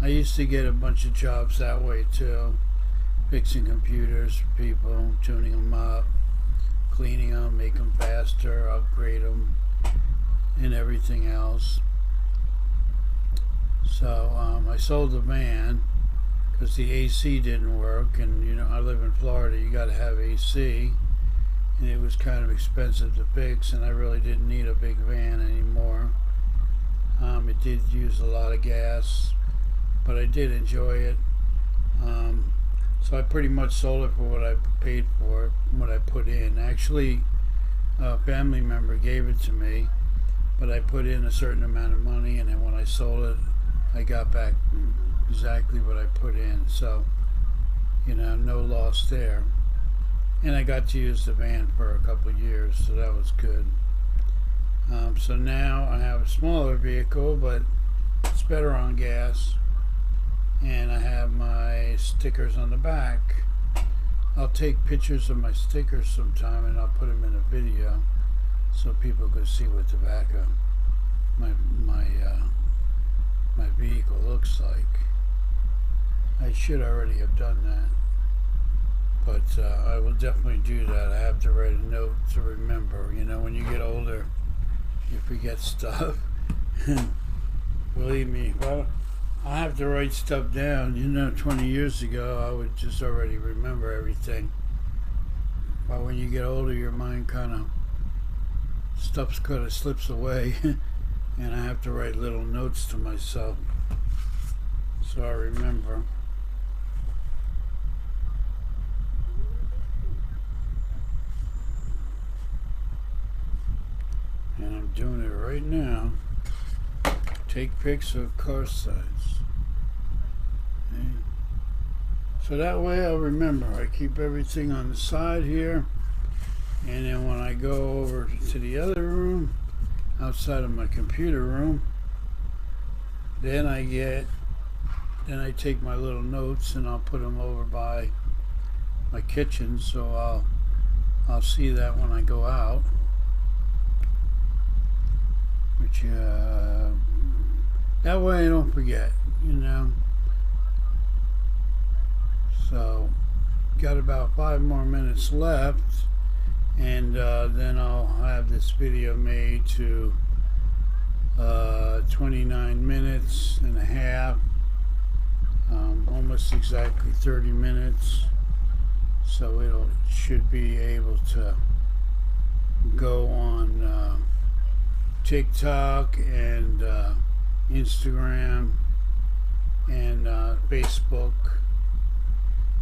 I used to get a bunch of jobs that way too, fixing computers for people, tuning them up, cleaning them, make them faster, upgrade them, and everything else. So I sold the van because the AC didn't work, and you know, I live in Florida, you got to have AC, and it was kind of expensive to fix, and I really didn't need a big van anymore. It did use a lot of gas, but I did enjoy it. So I pretty much sold it for what I paid for it, what I put in. Actually, a family member gave it to me, but I put in a certain amount of money, and then when I sold it, I got back exactly what I put in. So, you know, no loss there. And I got to use the van for a couple of years, so that was good. So now I have a smaller vehicle, but it's better on gas. And I have my stickers on the back. I'll take pictures of my stickers sometime, and I'll put them in a video so people can see what the back of my vehicle looks like. I should already have done that, but I will definitely do that. I have to write a note to remember. You know, when you get older, you forget stuff. Believe me, well, I have to write stuff down. You know, 20 years ago, I would just already remember everything. But when you get older, your mind stuff kind of slips away, and I have to write little notes to myself so I remember. And I'm doing it right now. Take pics of car sides. Okay. So that way I'll remember. I keep everything on the side here, and then when I go over to the other room, outside of my computer room, then I take my little notes and I'll put them over by my kitchen, so I'll see that when I go out, which That way I don't forget, you know. So, got about 5 more minutes left, and then I'll have this video made to 29 minutes and a half, almost exactly 30 minutes. So it should be able to go on TikTok and Instagram and Facebook.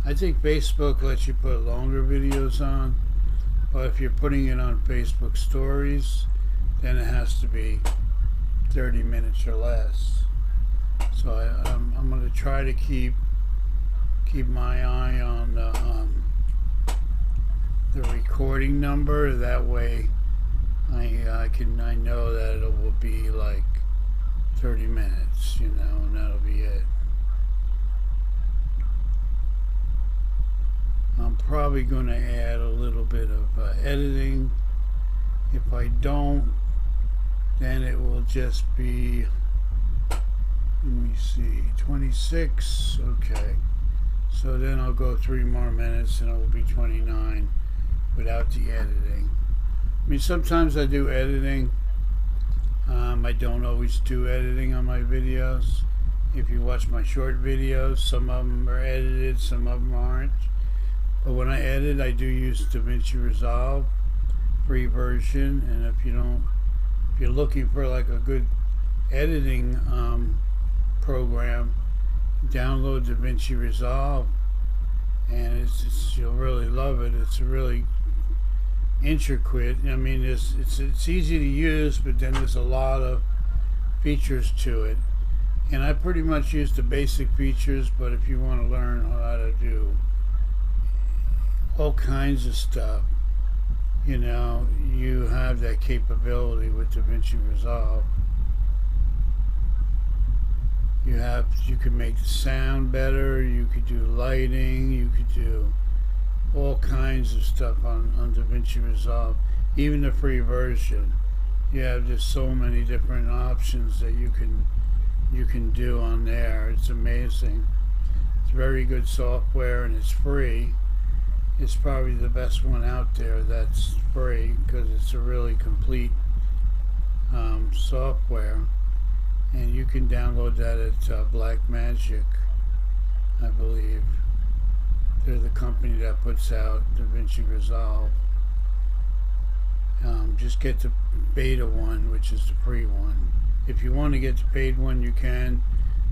I think Facebook lets you put longer videos on, but if you're putting it on Facebook stories, then it has to be 30 minutes or less. So I'm going to try to keep my eye on the recording number. That way I know that it will be like 30 minutes, you know, and that'll be it. I'm probably going to add a little bit of editing. If I don't, then it will just be, let me see, 26. Okay, so then I'll go 3 more minutes and it will be 29 without the editing. I mean, sometimes I do editing. I don't always do editing on my videos. If you watch my short videos, some of them are edited, some of them aren't. But when I edit, I do use DaVinci Resolve, free version. And if you're looking for like a good editing program, download DaVinci Resolve, and you'll really love it. It's really intricate. I mean, it's easy to use, but then there's a lot of features to it. And I pretty much use the basic features, but if you want to learn how to do all kinds of stuff, you know, you have that capability with DaVinci Resolve. You can make the sound better, you could do lighting, you could do all kinds of stuff on DaVinci Resolve. Even the free version, you have just so many different options that you can do on there. It's amazing. It's very good software, and it's free. It's probably the best one out there that's free, because it's a really complete software. And you can download that at Blackmagic, I believe. They're the company that puts out DaVinci Resolve. Just get the beta one, which is the free one. If you want to get the paid one, you can.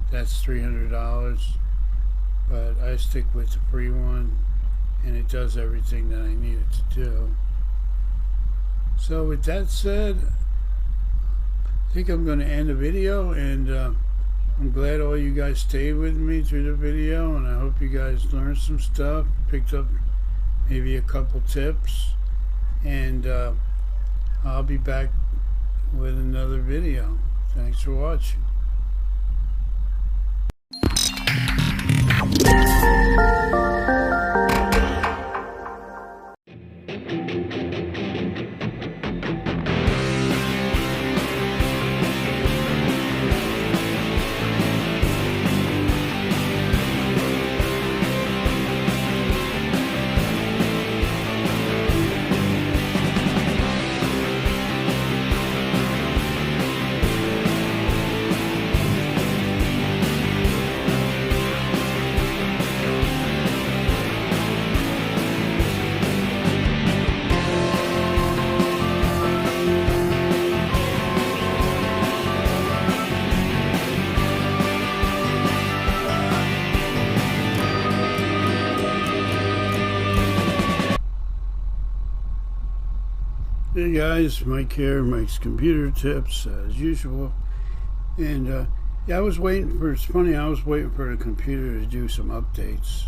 That's $300. But I stick with the free one, and it does everything that I need it to do. So with that said, I think I'm going to end the video, and I'm glad all you guys stayed with me through the video, and I hope you guys learned some stuff, picked up maybe a couple tips, and I'll be back with another video. Thanks for watching. Hey guys, Mike here, Mike's Computer Tips, as usual. And yeah, I was waiting for the computer to do some updates.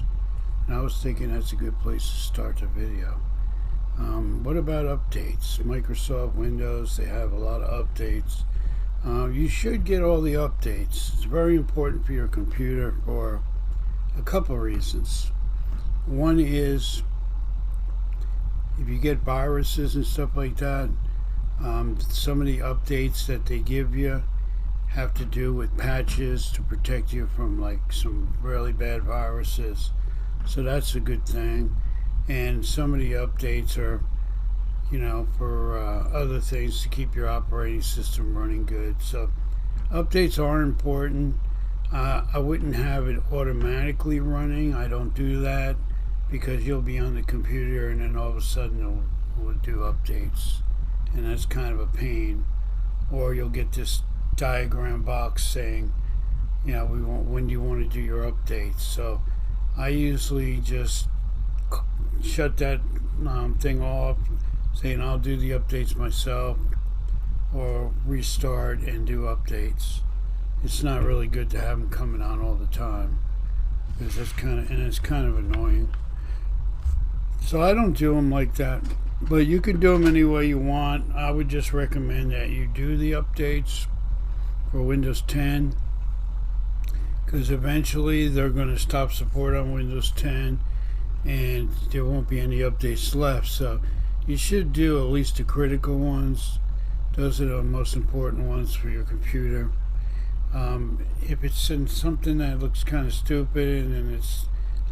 And I was thinking that's a good place to start the video. What about updates? Microsoft Windows, they have a lot of updates. You should get all the updates. It's very important for your computer for a couple of reasons. One is, if you get viruses and stuff like that, some of the updates that they give you, have to do with patches to protect you from like some really bad viruses. So that's a good thing. And some of the updates are, for other things to keep your operating system running good. So updates are important. I wouldn't have it automatically running. I don't do that because you'll be on the computer and then all of a sudden it'll do updates. And that's kind of a pain. Or you'll get this diagram box saying, when do you want to do your updates? So I usually just shut that thing off, saying I'll do the updates myself, or restart and do updates. It's not really good to have them coming on all the time because it's kind of annoying. So I don't do them like that, but you can do them any way you want. I would just recommend that you do the updates for Windows 10 because eventually they're going to stop support on Windows 10 and there won't be any updates left. So you should do at least the critical ones. Those are the most important ones for your computer. If it's in something that looks kind of stupid and it's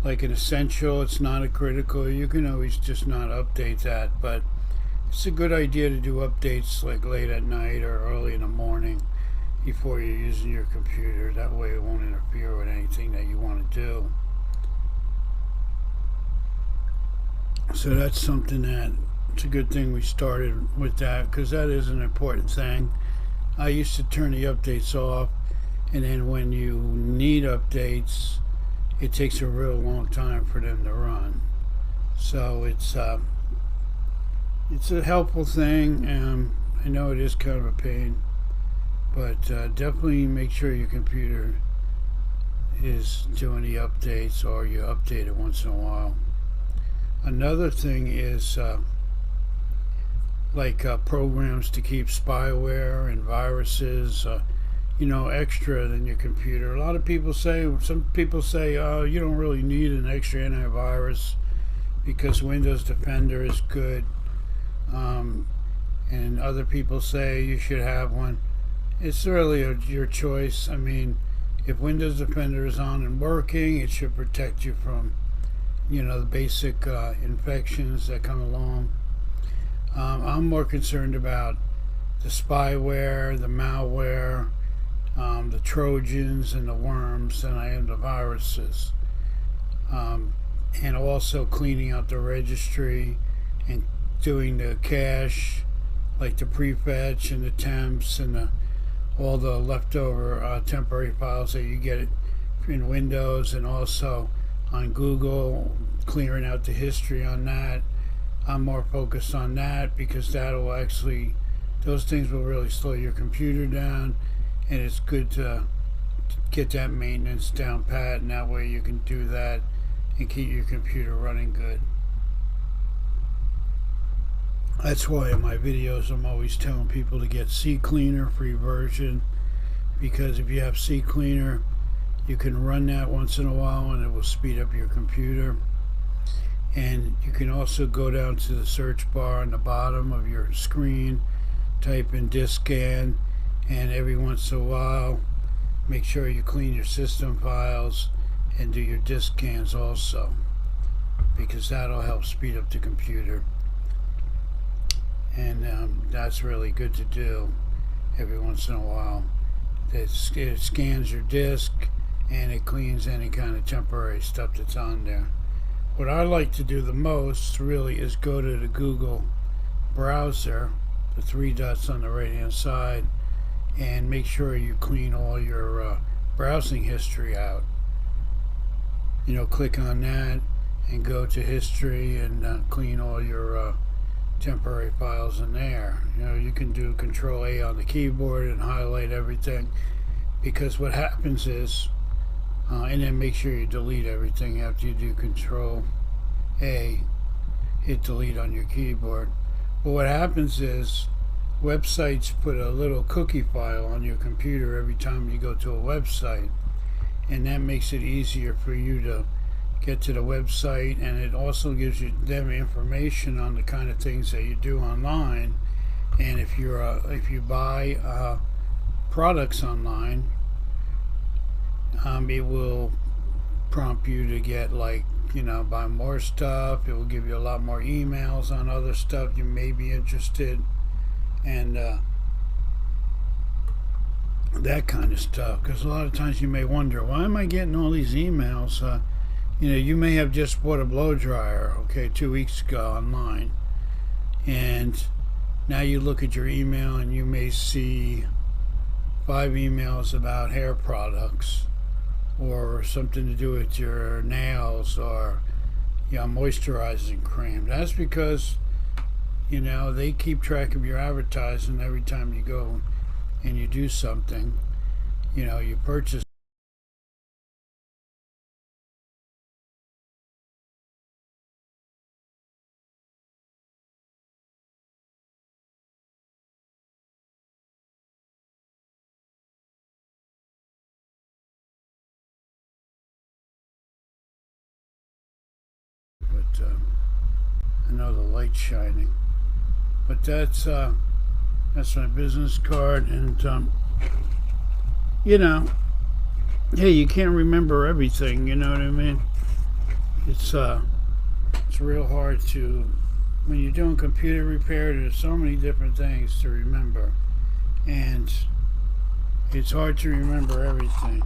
like an essential, it's not a critical, you can always just not update that. But it's a good idea to do updates like late at night or early in the morning before you're using your computer. That way it won't interfere with anything that you want to do. So that's something that it's a good thing we started with that because that is an important thing. I used to turn the updates off, and then when you need updates, it takes a real long time for them to run. So it's a helpful thing. I know it is kind of a pain, but definitely make sure your computer is doing the updates or you update it once in a while. Another thing is programs to keep spyware and viruses, extra than your computer. Some people say, oh, you don't really need an extra antivirus because Windows Defender is good. And other people say you should have one. It's really your choice. I mean, if Windows Defender is on and working, it should protect you from, the basic infections that come along. I'm more concerned about the spyware, the malware, the Trojans and the worms than I am the viruses. And also cleaning out the registry and doing the cache, like the prefetch and the temps and all the leftover temporary files that you get in Windows, and also on Google, clearing out the history on that. I'm more focused on that because those things will really slow your computer down, and it's good to get that maintenance down pat, and that way you can do that and keep your computer running good. That's why in my videos I'm always telling people to get CCleaner free version, because if you have CCleaner, you can run that once in a while and it will speed up your computer. And you can also go down to the search bar on the bottom of your screen, type in disk scan, and every once in a while make sure you clean your system files and do your disk scans also, because that'll help speed up the computer. And that's really good to do every once in a while. It scans your disk and it cleans any kind of temporary stuff that's on there. What I like to do the most really is go to the Google browser, the three dots on the right hand side, and make sure you clean all your browsing history out. Click on that and go to history and clean all your temporary files in there. You can do Control A on the keyboard and highlight everything, because what happens is and then make sure you delete everything after you do Control A, hit delete on your keyboard. But what happens is websites put a little cookie file on your computer every time you go to a website, and that makes it easier for you to get to the website, and it also gives them information on the kind of things that you do online. And if you buy products online, it will prompt you to get, like, buy more stuff. It will give you a lot more emails on other stuff you may be interested, and that kind of stuff. Because a lot of times you may wonder, why am I getting all these emails? You may have just bought a blow dryer, 2 weeks ago online, and now you look at your email and you may see 5 emails about hair products or something to do with your nails or moisturizing cream. That's because they keep track of your advertising every time you go and you do something. You purchase. But I know the light's shining. But that's my business card, and hey, you can't remember everything. You know what I mean? It's real hard to, when you're doing computer repair. There's so many different things to remember, and it's hard to remember everything.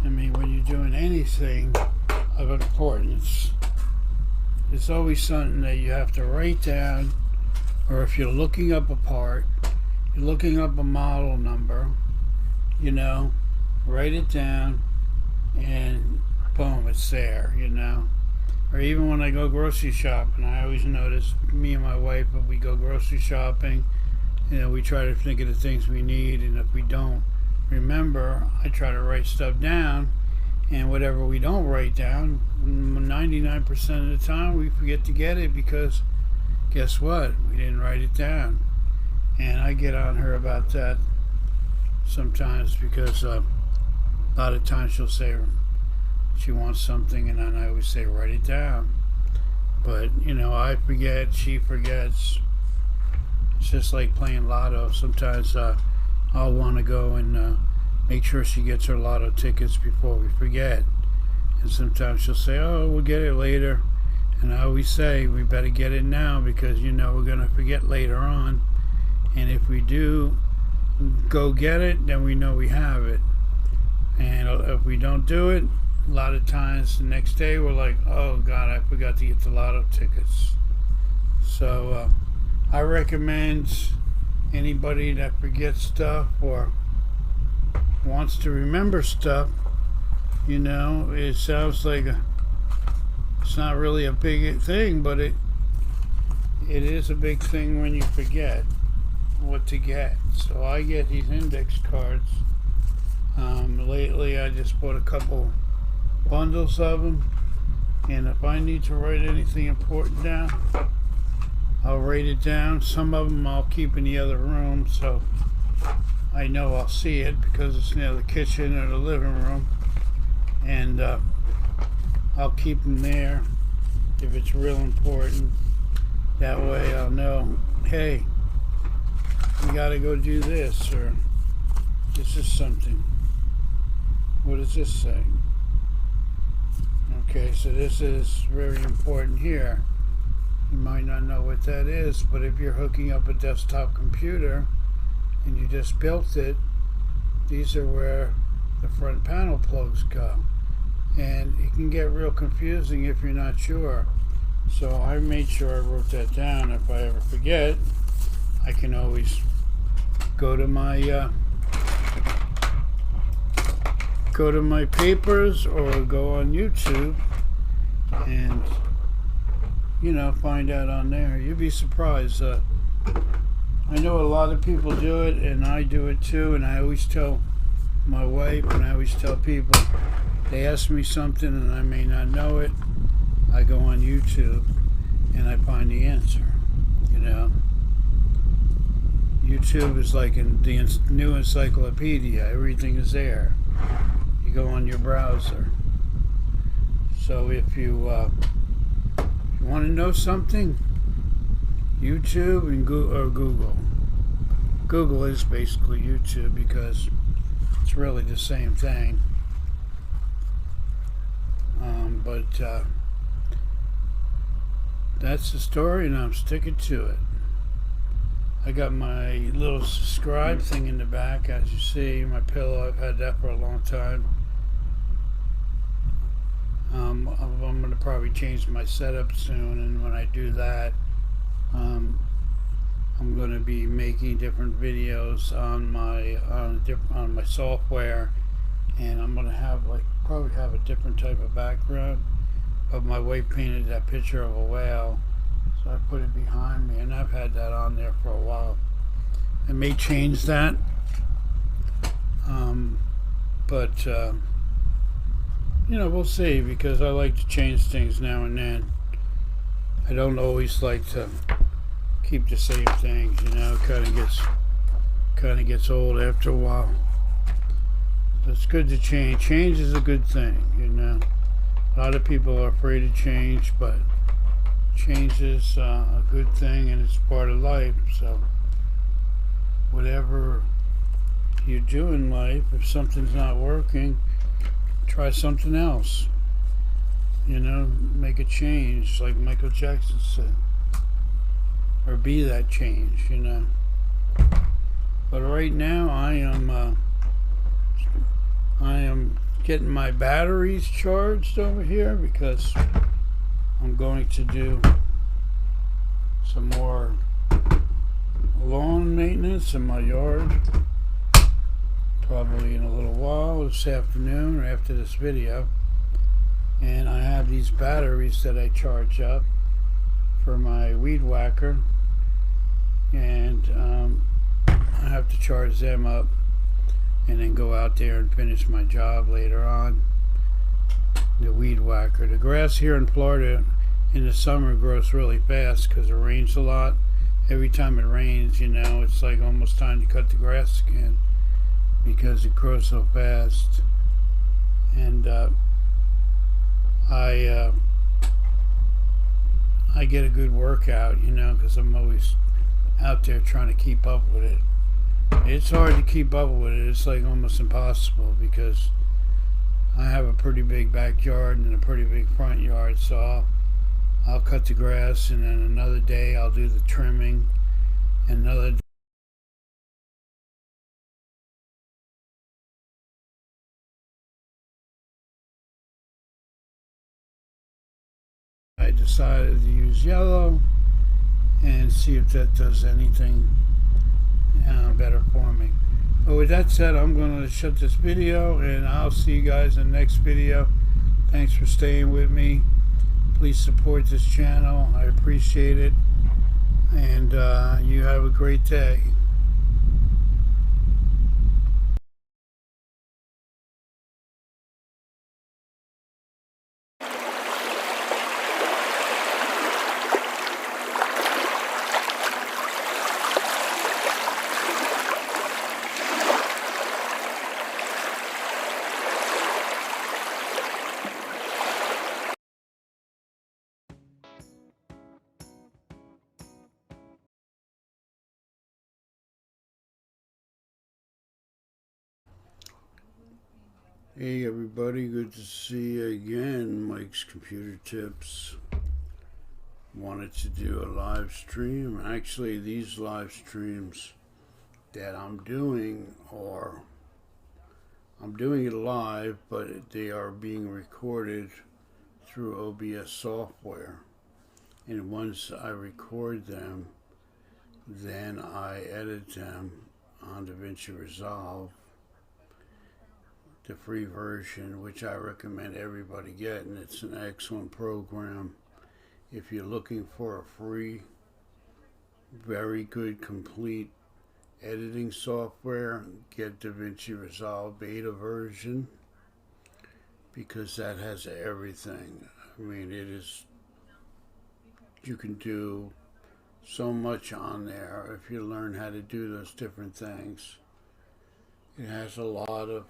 I mean, when you're doing anything of importance, it's always something that you have to write down, or if you're looking up a part, you're looking up a model number, write it down, and boom, it's there, Or even when I go grocery shopping, I always notice, me and my wife, if we go grocery shopping, we try to think of the things we need, and if we don't remember, I try to write stuff down. And whatever we don't write down, 99% of the time we forget to get it, because guess what? We didn't write it down. And I get on her about that sometimes, because a lot of times she'll say she wants something, and then I always say, write it down. But, I forget, she forgets. It's just like playing lotto. Sometimes I'll want to go and make sure she gets her lotto tickets before we forget. And sometimes she'll say, oh, we'll get it later. And I always say, we better get it now, because we're going to forget later on. And if we do go get it, then we know we have it. And if we don't do it, a lot of times the next day we're like, oh God, I forgot to get the lotto tickets. So I recommend anybody that forgets stuff or wants to remember stuff, it sounds like it's not really a big thing, but it is a big thing when you forget what to get. So I get these index cards. Lately I just bought a couple bundles of them, and if I need to write anything important down, I'll write it down. Some of them I'll keep in the other room, so I know I'll see it, because it's near the kitchen or the living room, and I'll keep them there if it's real important. That way I'll know, hey, we gotta go do this, or this is something. What does this say? Okay, so this is very important here. You might not know what that is, but if you're hooking up a desktop computer and you just built it, these are where the front panel plugs go. And it can get real confusing if you're not sure. So I made sure I wrote that down. If I ever forget, I can always go to my papers, or go on YouTube and find out on there. You'd be surprised. I know a lot of people do it, and I do it too, and I always tell my wife, and I always tell people, they ask me something and I may not know it, I go on YouTube and I find the answer. YouTube is like the new encyclopedia. Everything is there. You go on your browser. So if you want to know something, YouTube and Google. Google is basically YouTube because it's really the same thing. But that's the story, and I'm sticking to it. I got my little subscribe thing in the back, as you see. My pillow, I've had that for a long time. I'm going to probably change my setup soon, and when I do that, I'm going to be making different videos on my software, and I'm going to have probably have a different type of background. But my wife painted that picture of a whale, so I put it behind me, and I've had that on there for a while. I may change that, but we'll see, because I like to change things now and then. I don't always like to keep the same things, kind of gets old after a while. But it's good to change. Change is a good thing, A lot of people are afraid of change, but change is a good thing, and it's part of life. So whatever you do in life, if something's not working, try something else. Make a change, like Michael Jackson said, or be that change. But right now, I am getting my batteries charged over here, because I'm going to do some more lawn maintenance in my yard, probably in a little while, this afternoon or after this video. And I have these batteries that I charge up for my weed whacker, and I have to charge them up and then go out there and finish my job later on. The weed whacker. The grass here in Florida in the summer grows really fast because it rains a lot. Every time it rains, it's like almost time to cut the grass again, because it grows so fast. And I get a good workout, because I'm always out there trying to keep up with it. It's hard to keep up with it. It's like almost impossible, because I have a pretty big backyard and a pretty big front yard. So I'll cut the grass, and then another day I'll do the trimming, and another day I decided to use yellow and see if that does anything better for me. But with that said, I'm going to shut this video, and I'll see you guys in the next video. Thanks for staying with me. Please support this channel. I appreciate it. And you have a great day. Hey everybody, good to see you again. Mike's Computer Tips. Wanted to do a live stream. Actually, these live streams that I'm doing I'm doing it live, but they are being recorded through OBS software. And once I record them, then I edit them on DaVinci Resolve, the free version, which I recommend everybody get, and it's an excellent program. If you're looking for a free, very good, complete editing software, get DaVinci Resolve beta version, because that has everything. I mean, you can do so much on there if you learn how to do those different things. It has a lot of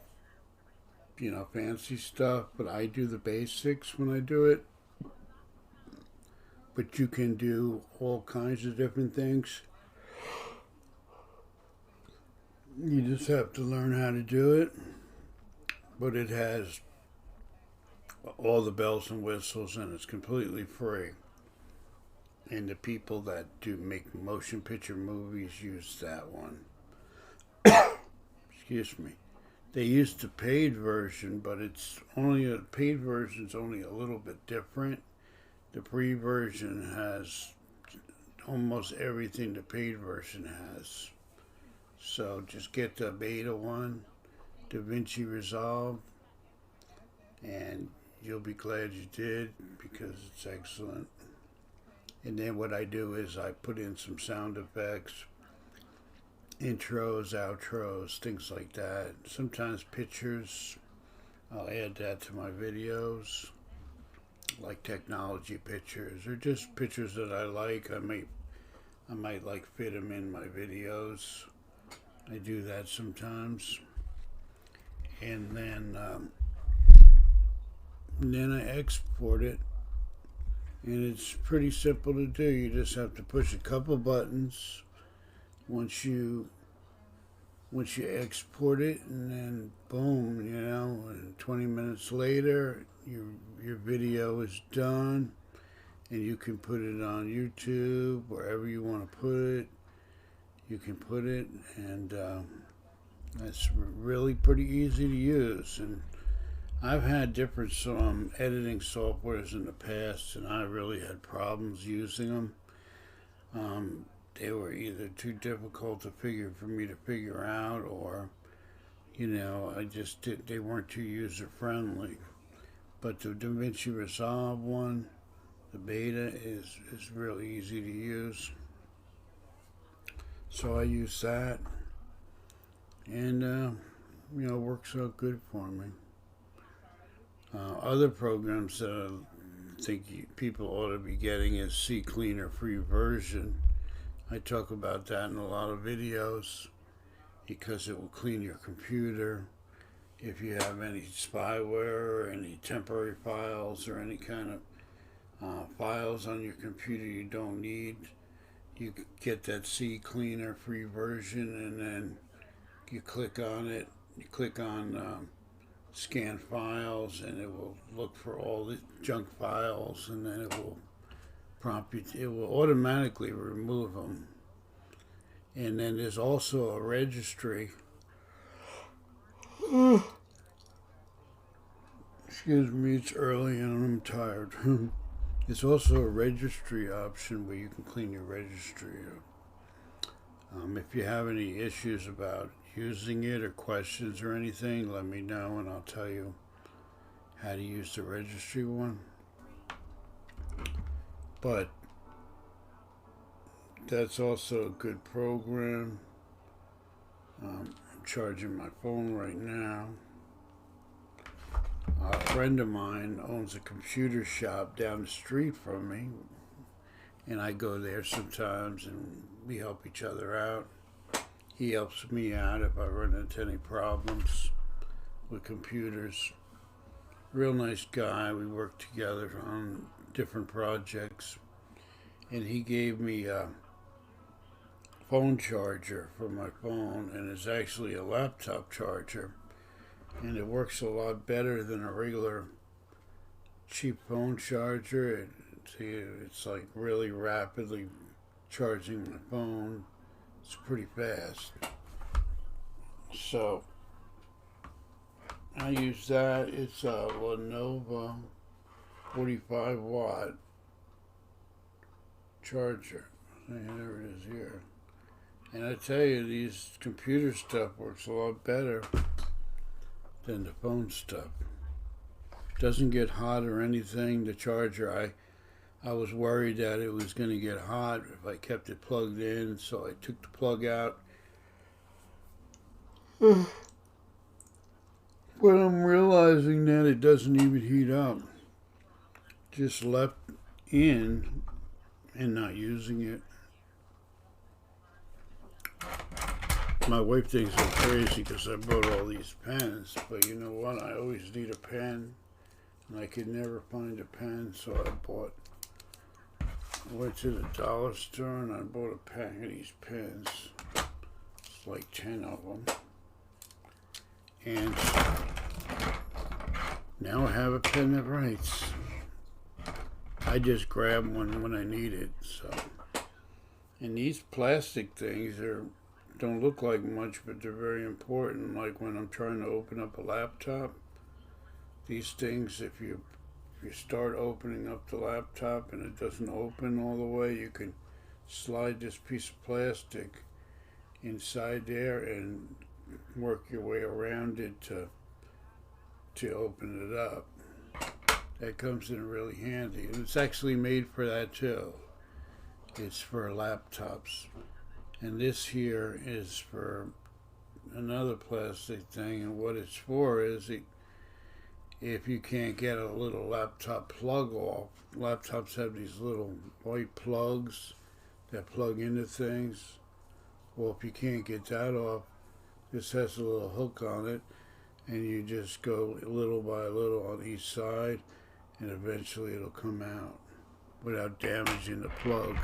fancy stuff, but I do the basics when I do it. But you can do all kinds of different things. You just have to learn how to do it, but it has all the bells and whistles and it's completely free. And the people that do make motion picture movies use that one. Excuse me. They use the paid version, but it's only a paid version's only a little bit different. The free version has almost everything the paid version has. So just get the beta one, DaVinci Resolve, and you'll be glad you did because it's excellent. And then what I do is I put in some sound effects, intros, outros, things like that. Sometimes pictures, I'll add that to my videos, like technology pictures or just pictures that I like. I might like fit them in my videos. I do that sometimes. And then I export it. And it's pretty simple to do. You just have to push a couple buttons once you export it, and then boom, and 20 minutes later your video is done, and you can put it on YouTube, wherever you want to put it. You can put it, and that's really pretty easy to use. And I've had different editing softwares in the past, and I really had problems using them. They were either too difficult for me to figure out, or they weren't too user friendly. But the DaVinci Resolve one, the beta, is really easy to use. So I use that, and it works out good for me. Other programs that I think people ought to be getting is CCleaner free version. I talk about that in a lot of videos because it will clean your computer. If you have any spyware or any temporary files or any kind of files on your computer you don't need, you get that CCleaner free version, and then you click on it. You click on scan files, and it will look for all the junk files, and then it will prompt you. It will automatically remove them. And then there's also a registry. Excuse me, it's early and I'm tired. There's also a registry option where you can clean your registry up. If you have any issues about using it or questions or anything, let me know and I'll tell you how to use the registry one. But that's also a good program. I'm charging my phone right now. A friend of mine owns a computer shop down the street from me, and I go there sometimes and we help each other out. He helps me out if I run into any problems with computers. Real nice guy. We work together on different projects, and he gave me a phone charger for my phone, and it's actually a laptop charger, and it works a lot better than a regular cheap phone charger. It's like really rapidly charging my phone. It's pretty fast. So I use that. It's a Lenovo 45 watt charger. There it is here. And I tell you, these computer stuff works a lot better than the phone stuff. Doesn't get hot or anything. The charger, I was worried that it was going to get hot if I kept it plugged in, so I took the plug out. But I'm realizing that it doesn't even heat up. Just left in and not using it. My wife thinks I'm crazy because I bought all these pens, but you know what? I always need a pen, and I could never find a pen, so I went to the dollar store and I bought a pack of these pens. like 10 of them. And now I have a pen that writes. I just grab one when I need it. So, and these plastic things don't look like much, but they're very important. Like when I'm trying to open up a laptop, these things, if you start opening up the laptop and it doesn't open all the way, you can slide this piece of plastic inside there and work your way around it to open it up. That comes in really handy. And it's actually made for that too. It's for laptops. And this here is for another plastic thing, and what it's for is if you can't get a little laptop plug off, laptops have these little white plugs that plug into things. Well, if you can't get that off, this has a little hook on it, and you just go little by little on each side, and eventually it'll come out without damaging the plug.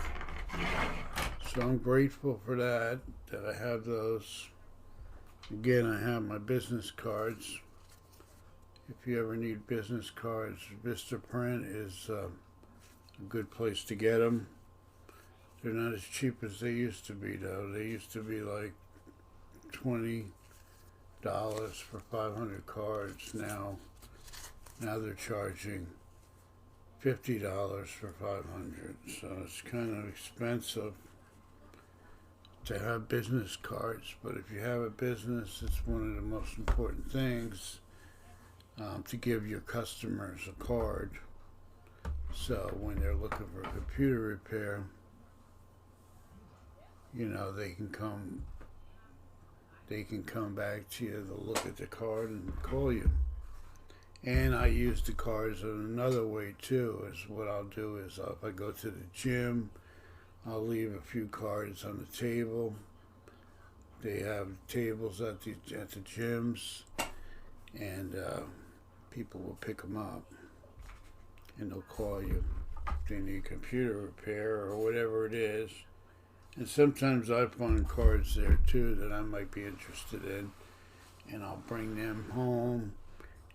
So I'm grateful for that I have those. Again, I have my business cards. If you ever need business cards, Vistaprint is a good place to get them. They're not as cheap as they used to be, though. They used to be like $20 for 500 cards. Now they're charging $50 for 500. So it's kind of expensive to have business cards. But if you have a business, it's one of the most important things. To give your customers a card, so when they're looking for a computer repair, they can come back to you to look at the card and call you. And I use the cards in another way too. Is what I'll do is if I go to the gym, I'll leave a few cards on the table. They have tables at the gyms, and people will pick them up, and they'll call you if they need computer repair or whatever it is. And sometimes I find cards there too that I might be interested in, and I'll bring them home.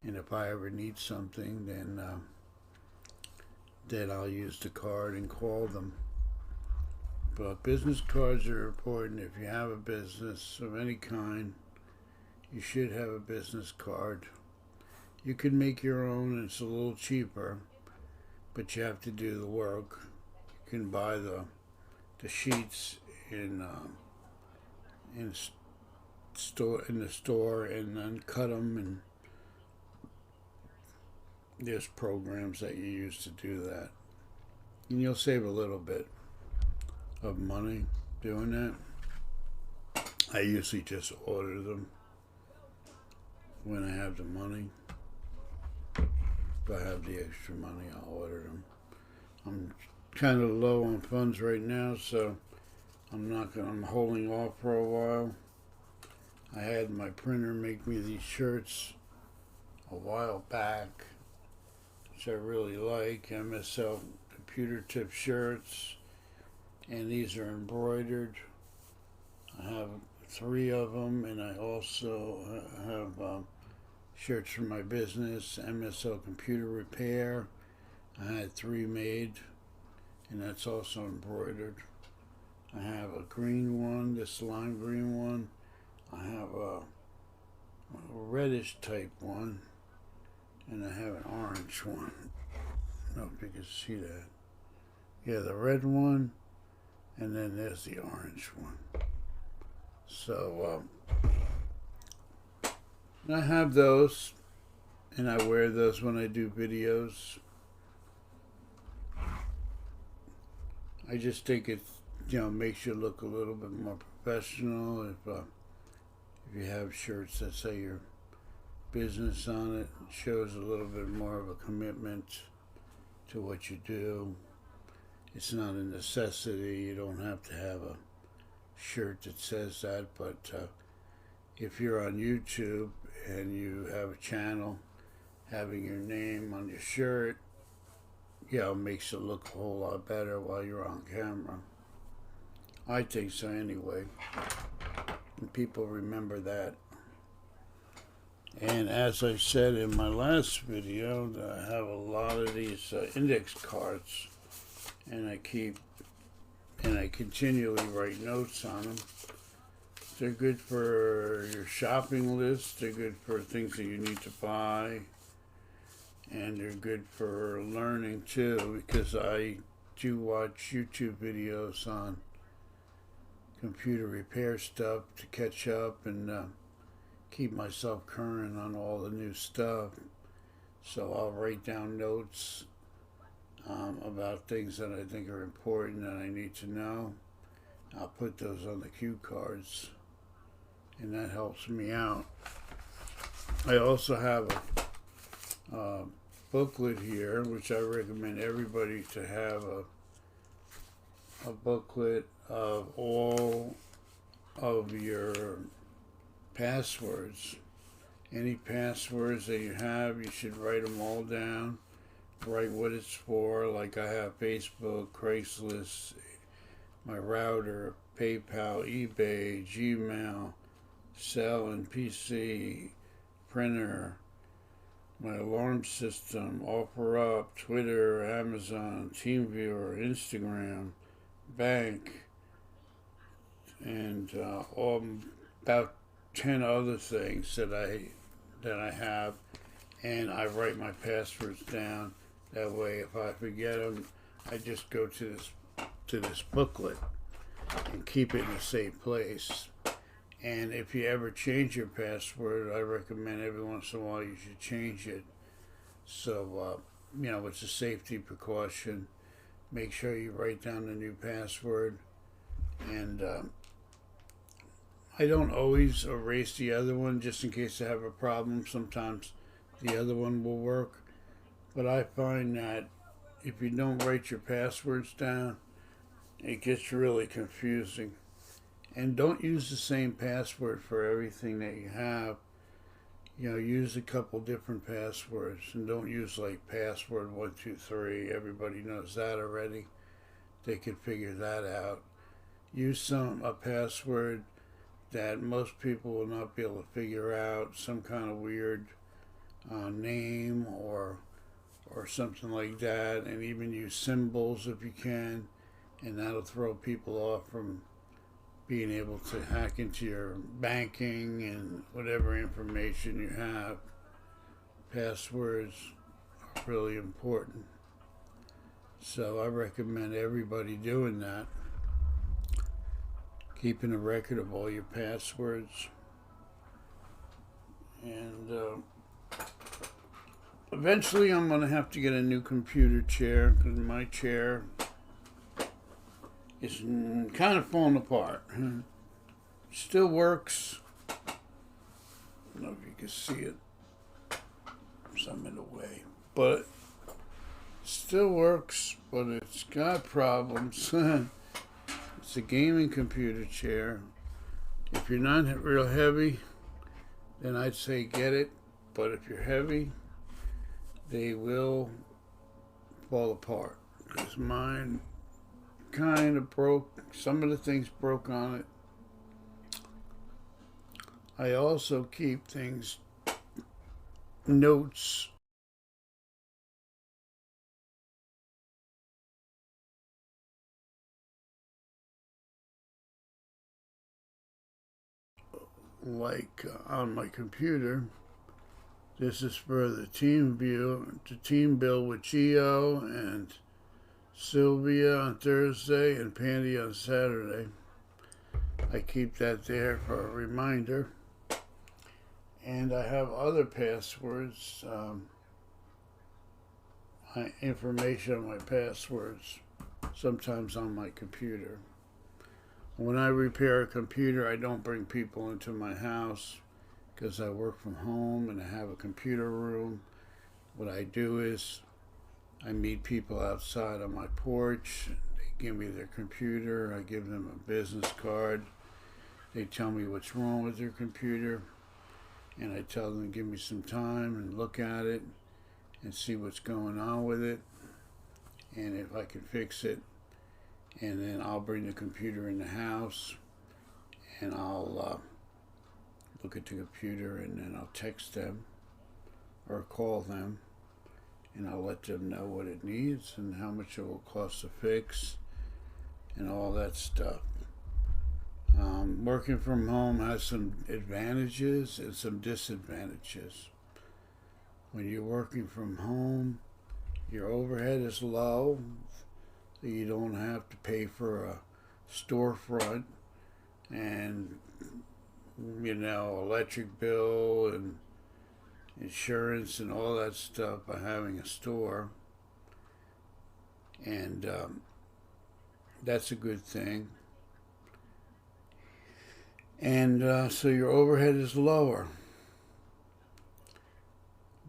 And if I ever need something, then I'll use the card and call them. But business cards are important. If you have a business of any kind, you should have a business card. You can make your own, and it's a little cheaper, but you have to do the work. You can buy the sheets in the store, and then cut them, and there's programs that you use to do that, and you'll save a little bit of money doing that. I usually just order them when I have the money. If I have the extra money, I'll order them. I'm kind of low on funds right now, so I'm holding off for a while. I had my printer make me these shirts a while back, which I really like. MSL computer tip shirts, and these are embroidered. I have 3 of them, and I also have shirts for my business, MSL Computer Repair. I had 3 made, and that's also embroidered. I have a green one, this lime green one. I have a reddish type one, and I have an orange one. I don't know if you can see that. Yeah, the red one, and then there's the orange one. So, I have those, and I wear those when I do videos. I just think it, makes you look a little bit more professional. If you have shirts that say your business on it, it shows a little bit more of a commitment to what you do. It's not a necessity. You don't have to have a shirt that says that, but if you're on YouTube and you have a channel, having your name on your shirt, it makes it look a whole lot better while you're on camera. I think so anyway. And people remember that. And as I said in my last video, I have a lot of these index cards, and I continually write notes on them. They're good for your shopping list. They're good for things that you need to buy. And they're good for learning too, because I do watch YouTube videos on computer repair stuff to catch up and keep myself current on all the new stuff. So I'll write down notes about things that I think are important that I need to know. I'll put those on the cue cards, and that helps me out. I also have a booklet here, which I recommend everybody to have a booklet of all of your passwords. Any passwords that you have, you should write them all down. Write what it's for. Like I have Facebook, Craigslist, my router, PayPal, eBay, Gmail, cell and PC, printer, my alarm system, OfferUp, Twitter, Amazon, TeamViewer, Instagram, bank, and about 10 other things that I have, and I write my passwords down. That way, if I forget them, I just go to this booklet and keep it in a safe place. And if you ever change your password, I recommend every once in a while you should change it. So, it's a safety precaution. Make sure you write down the new password. And I don't always erase the other one just in case I have a problem. Sometimes the other one will work. But I find that if you don't write your passwords down, it gets really confusing. And don't use the same password for everything that you have. Use a couple different passwords, and don't use like password 123. Everybody knows that already. They can figure that out. Use a password that most people will not be able to figure out. Some kind of weird name or something like that, and even use symbols if you can, and that'll throw people off from being able to hack into your banking and whatever information you have. Passwords are really important. So I recommend everybody doing that. Keeping a record of all your passwords. And eventually I'm going to have to get a new computer chair, because my chair is kind of falling apart. Still works. I don't know if you can see it. Some in the way. But still works, but it's got problems. It's a gaming computer chair. If you're not real heavy, then I'd say get it. But if you're heavy, they will fall apart. Because mine kind of broke. Some of the things broke on it. I also keep notes like on my computer. This is for the team build with Geo and Sylvia on Thursday and Pandy on Saturday. I keep that there for a reminder. And I have other passwords, information on my passwords, sometimes on my computer. When I repair a computer, I don't bring people into my house because I work from home and I have a computer room. What I do is I meet people outside on my porch. They give me their computer. I give them a business card. They tell me what's wrong with their computer, and I tell them to give me some time and look at it and see what's going on with it and if I can fix it. And then I'll bring the computer in the house and I'll look at the computer, and then I'll text them or call them, and I'll let them know what it needs and how much it will cost to fix and all that stuff. Working from home has some advantages and some disadvantages. When you're working from home, your overhead is low. You don't have to pay for a storefront and, electric bill and insurance and all that stuff by having a store. And that's a good thing. And so your overhead is lower.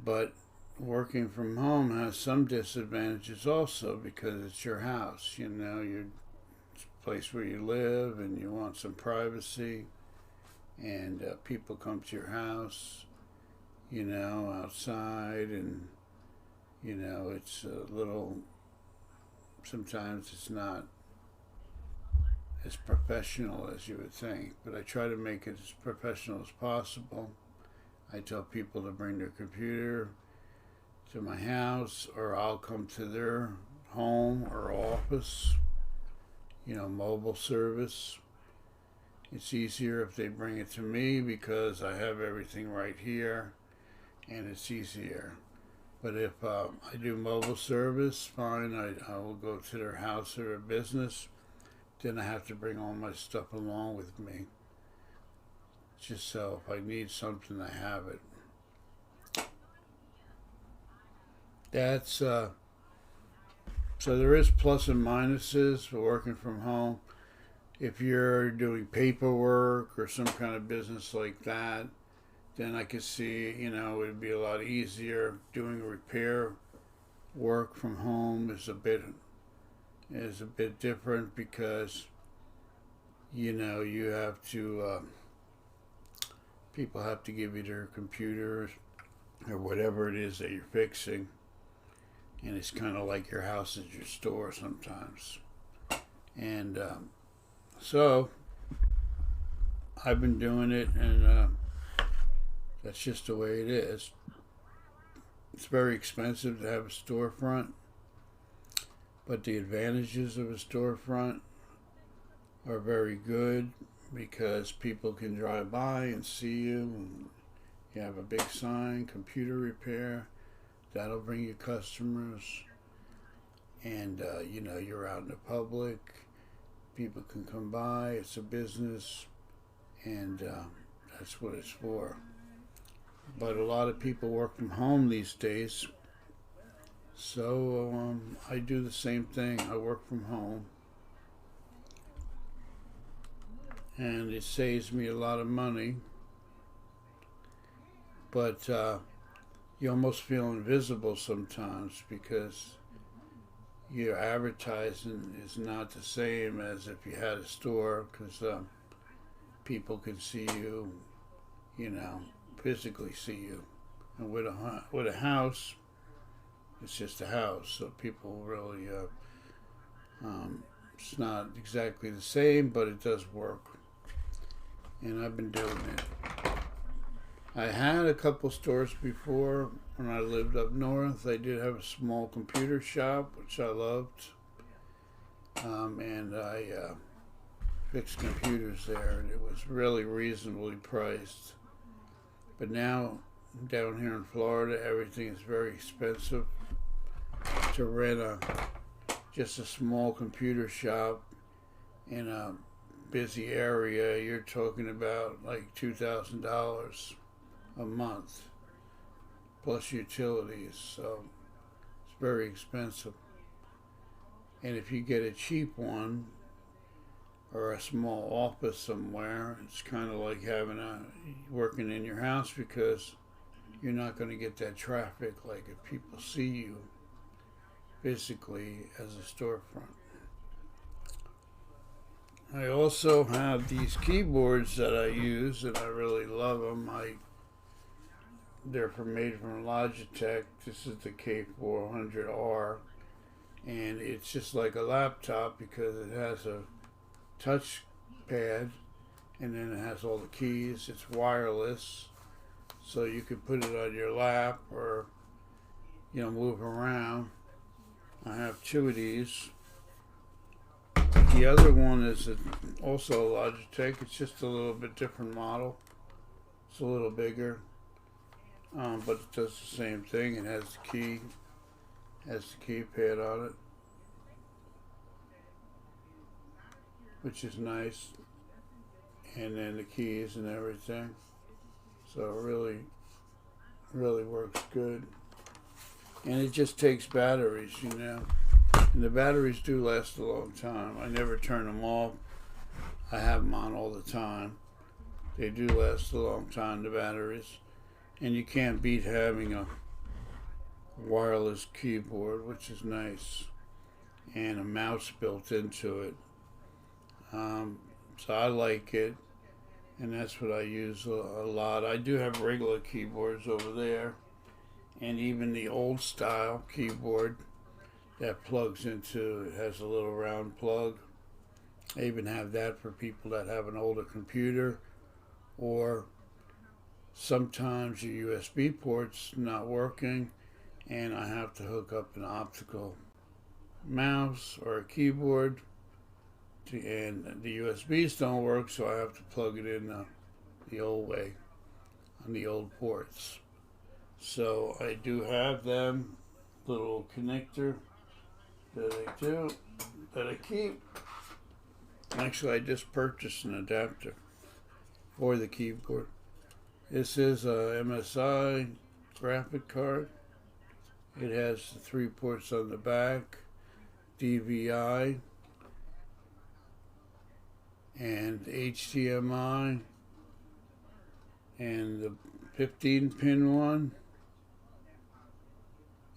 But working from home has some disadvantages also, because it's your house, it's a place where you live and you want some privacy, and people come to your house, outside, and, it's a little, sometimes it's not as professional as you would think, but I try to make it as professional as possible. I tell people to bring their computer to my house, or I'll come to their home or office, mobile service. It's easier if they bring it to me because I have everything right here and it's easier. But if I do mobile service, fine, I will go to their house or their business. Then I have to bring all my stuff along with me, just so if I need something, I have it. That's so there is plus and minuses for working from home. If you're doing paperwork or some kind of business like that, then I could see, it'd be a lot easier. Doing repair work from home is a bit different, because you have to people have to give you their computers or whatever it is that you're fixing, and it's kind of like your house is your store sometimes. And so I've been doing it, and that's just the way it is. It's very expensive to have a storefront, but the advantages of a storefront are very good, because people can drive by and see you, and you have a big sign, computer repair. That'll bring you customers, and you're out in the public. People can come by. It's a business, and that's what it's for. But a lot of people work from home these days, so I do the same thing. I work from home, and it saves me a lot of money, but you almost feel invisible sometimes, because your advertising is not the same as if you had a store, because people can see you, physically see you. And with a house, it's just a house, so people really, it's not exactly the same, but it does work. And I've been doing it. I had a couple stores before when I lived up north. I did have a small computer shop, which I loved. And I fixed computers there, and it was really reasonably priced. But now, down here in Florida, everything is very expensive. To rent just a small computer shop in a busy area, you're talking about like $2,000 a month, plus utilities, so it's very expensive. And if you get a cheap one or a small office somewhere, it's kind of like working in your house, because you're not going to get that traffic like if people see you physically as a storefront. I also have these keyboards that I use, and I really love them. They're made from Logitech. This is the K400R, and it's just like a laptop, because it has a touch pad and then it has all the keys. It's wireless, so you could put it on your lap or, you know, move around. I have two of these. The other one is also a Logitech. It's just a little bit different model. It's a little bigger, but it does the same thing. It has the key, has the keypad on it, which is nice, and then the keys and everything. So it really works good. And it just takes batteries, you know. And the batteries do last a long time. I never turn them off. I have them on all the time. They do last a long time, the batteries. And you can't beat having a wireless keyboard, which is nice. And a mouse built into it. So I like it. And that's what I use a lot. I do have regular keyboards over there. And even the old style keyboard that plugs into, it has a little round plug. I even have that for people that have an older computer, or sometimes your USB port's not working and I have to hook up an optical mouse or a keyboard and the USBs don't work, so I have to plug it in the old way on the old ports. So I do have them, little connector that I keep. Actually, I just purchased an adapter for the keyboard. This is a MSI graphic card. It has the 3 ports on the back, DVI, and HDMI, and the 15-pin one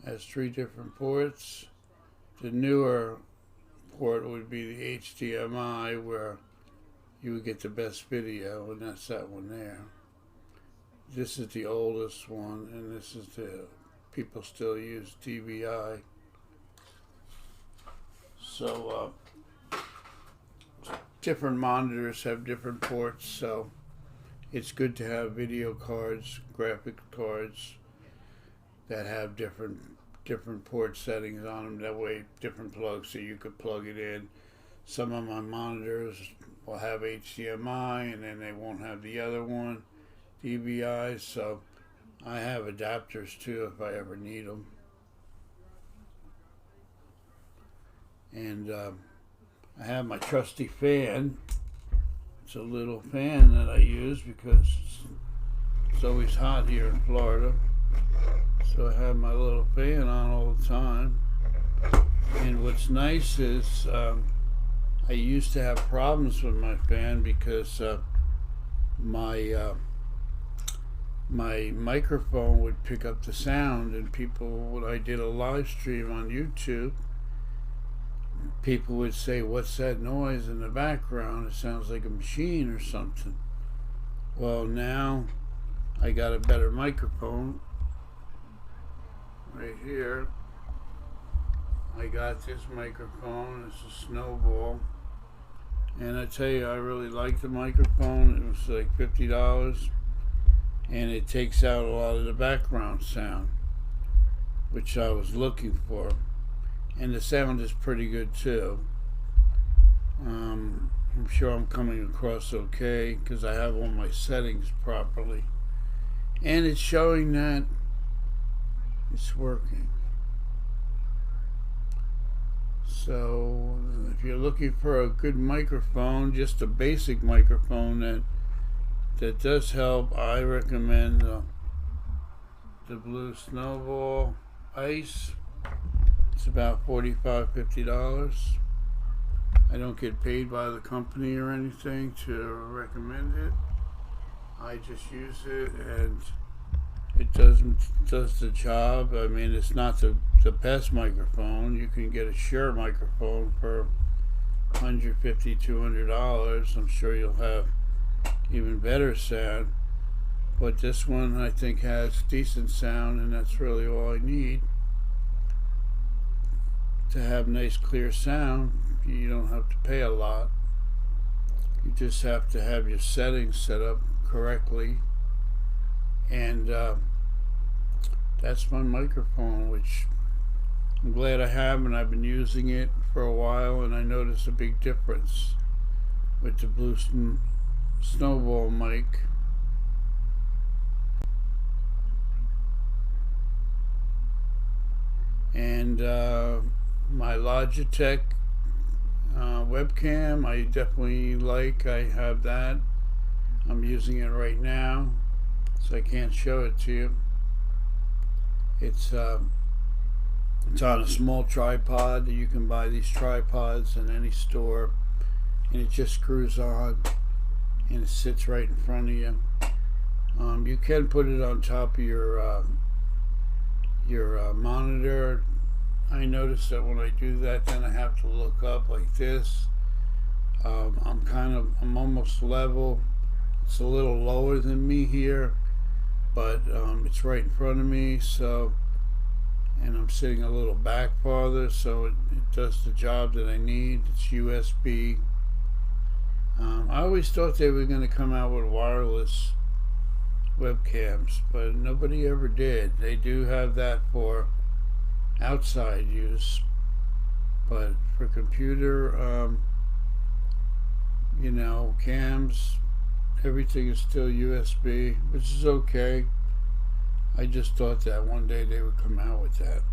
has 3 different ports. The newer port would be the HDMI, where you would get the best video, and that's that one there. This is the oldest one, and this is the people still use DVI. So different monitors have different ports, so it's good to have video cards, graphic cards that have different port settings on them. That way, different plugs, so you could plug it in. Some of my monitors will have HDMI, and then they won't have the other one, DVI. So I have adapters too if I ever need them. And I have my trusty fan. It's a little fan that I use because it's always hot here in Florida. So I have my little fan on all the time. And what's nice is I used to have problems with my fan because my microphone would pick up the sound, and people, when I did a live stream on YouTube, people would say, "What's that noise in the background? It sounds like a machine or something." Well, now I got a better microphone right here. I got this microphone. It's a Snowball, and I tell you, I really like the microphone. It was like $50, and it takes out a lot of the background sound, which I was looking for. And the sound is pretty good too. I'm sure I'm coming across okay because I have all my settings properly, and it's showing that it's working. So if you're looking for a good microphone, just a basic microphone that does help, I recommend the Blue Snowball Ice. It's about $45, $50. I don't get paid by the company or anything to recommend it. I just use it, and it does the job. I mean, it's not the best microphone. You can get a Shure microphone for $150, $200. I'm sure you'll have even better sound. But this one, I think, has decent sound, and that's really all I need. To have nice clear sound, you don't have to pay a lot. You just have to have your settings set up correctly. And that's my microphone, which I'm glad I have, and I've been using it for a while, and I noticed a big difference with the Blue Snowball mic. And my Logitech webcam, I definitely like. I have that. I'm using it right now, so I can't show it to you. It's on a small tripod. You can buy these tripods in any store, and it just screws on, and it sits right in front of you. You can put it on top of your monitor. I notice that when I do that, then I have to look up like this. I'm almost level. It's a little lower than me here, but it's right in front of me, so, and I'm sitting a little back farther, so it does the job that I need. It's USB. I always thought they were going to come out with wireless webcams, but nobody ever did. They do have that for outside use, but for computer, cams, everything is still USB, which is okay. I just thought that one day they would come out with that.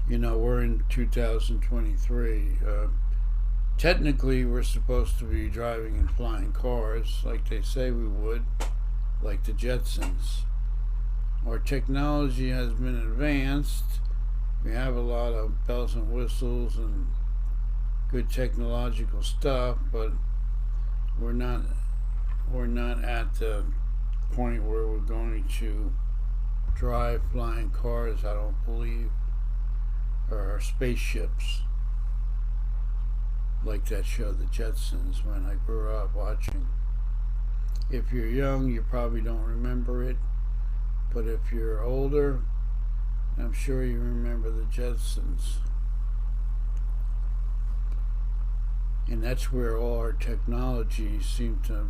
We're in 2023. Technically, we're supposed to be driving and flying cars like they say we would, like the Jetsons. Our technology has been advanced. We have a lot of bells and whistles and good technological stuff, but we're not at the point where we're going to drive flying cars, I don't believe, or spaceships like that show, The Jetsons, when I grew up watching. If you're young, you probably don't remember it, but if you're older, I'm sure you remember The Jetsons. And that's where all our technology seemed to,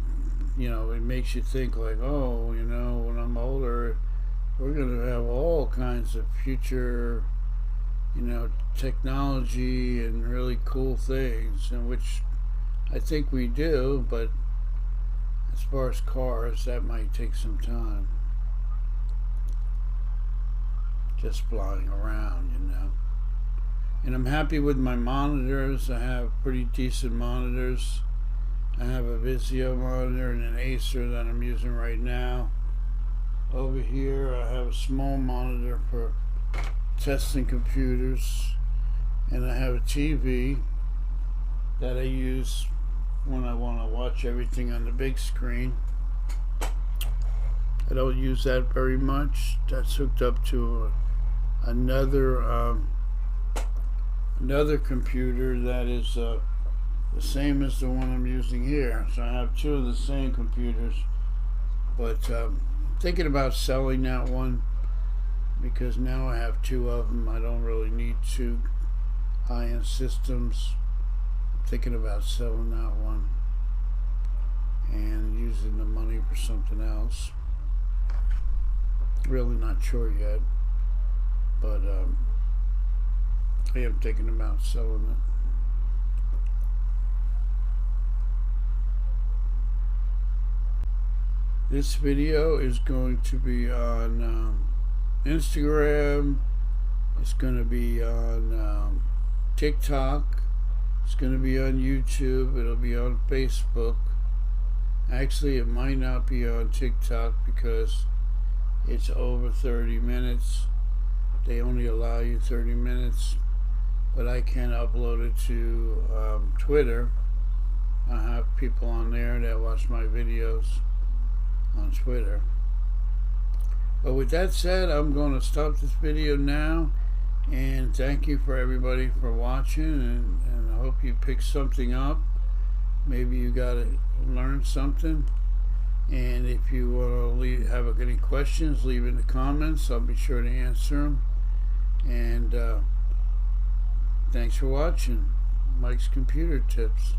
it makes you think like, oh, when I'm older, we're going to have all kinds of future, technology and really cool things, and which I think we do, but as far as cars, that might take some time. Just flying around, And I'm happy with my monitors. I have pretty decent monitors. I have a Vizio monitor and an Acer that I'm using right now. Over here I have a small monitor for testing computers, and I have a TV that I use when I want to watch everything on the big screen. I don't use that very much. That's hooked up to another computer that is the same as the one I'm using here. So I have two of the same computers, but thinking about selling that one because now I have two of them. I don't really need two high-end systems. I'm thinking about selling that one and using the money for something else. Really not sure yet, but I am thinking about selling it. This video is going to be on Instagram. It's going to be on TikTok. It's going to be on YouTube. It'll be on Facebook. Actually, it might not be on TikTok because it's over 30 minutes. They only allow you 30 minutes. But I can upload it to Twitter. I have people on there that watch my videos on Twitter. But with that said, I'm going to stop this video now, and thank you for everybody for watching, and I hope you pick something up. Maybe you got to learn something, and if you want to have any questions, leave in the comments. I'll be sure to answer them. And thanks for watching Mike's Computer Tips.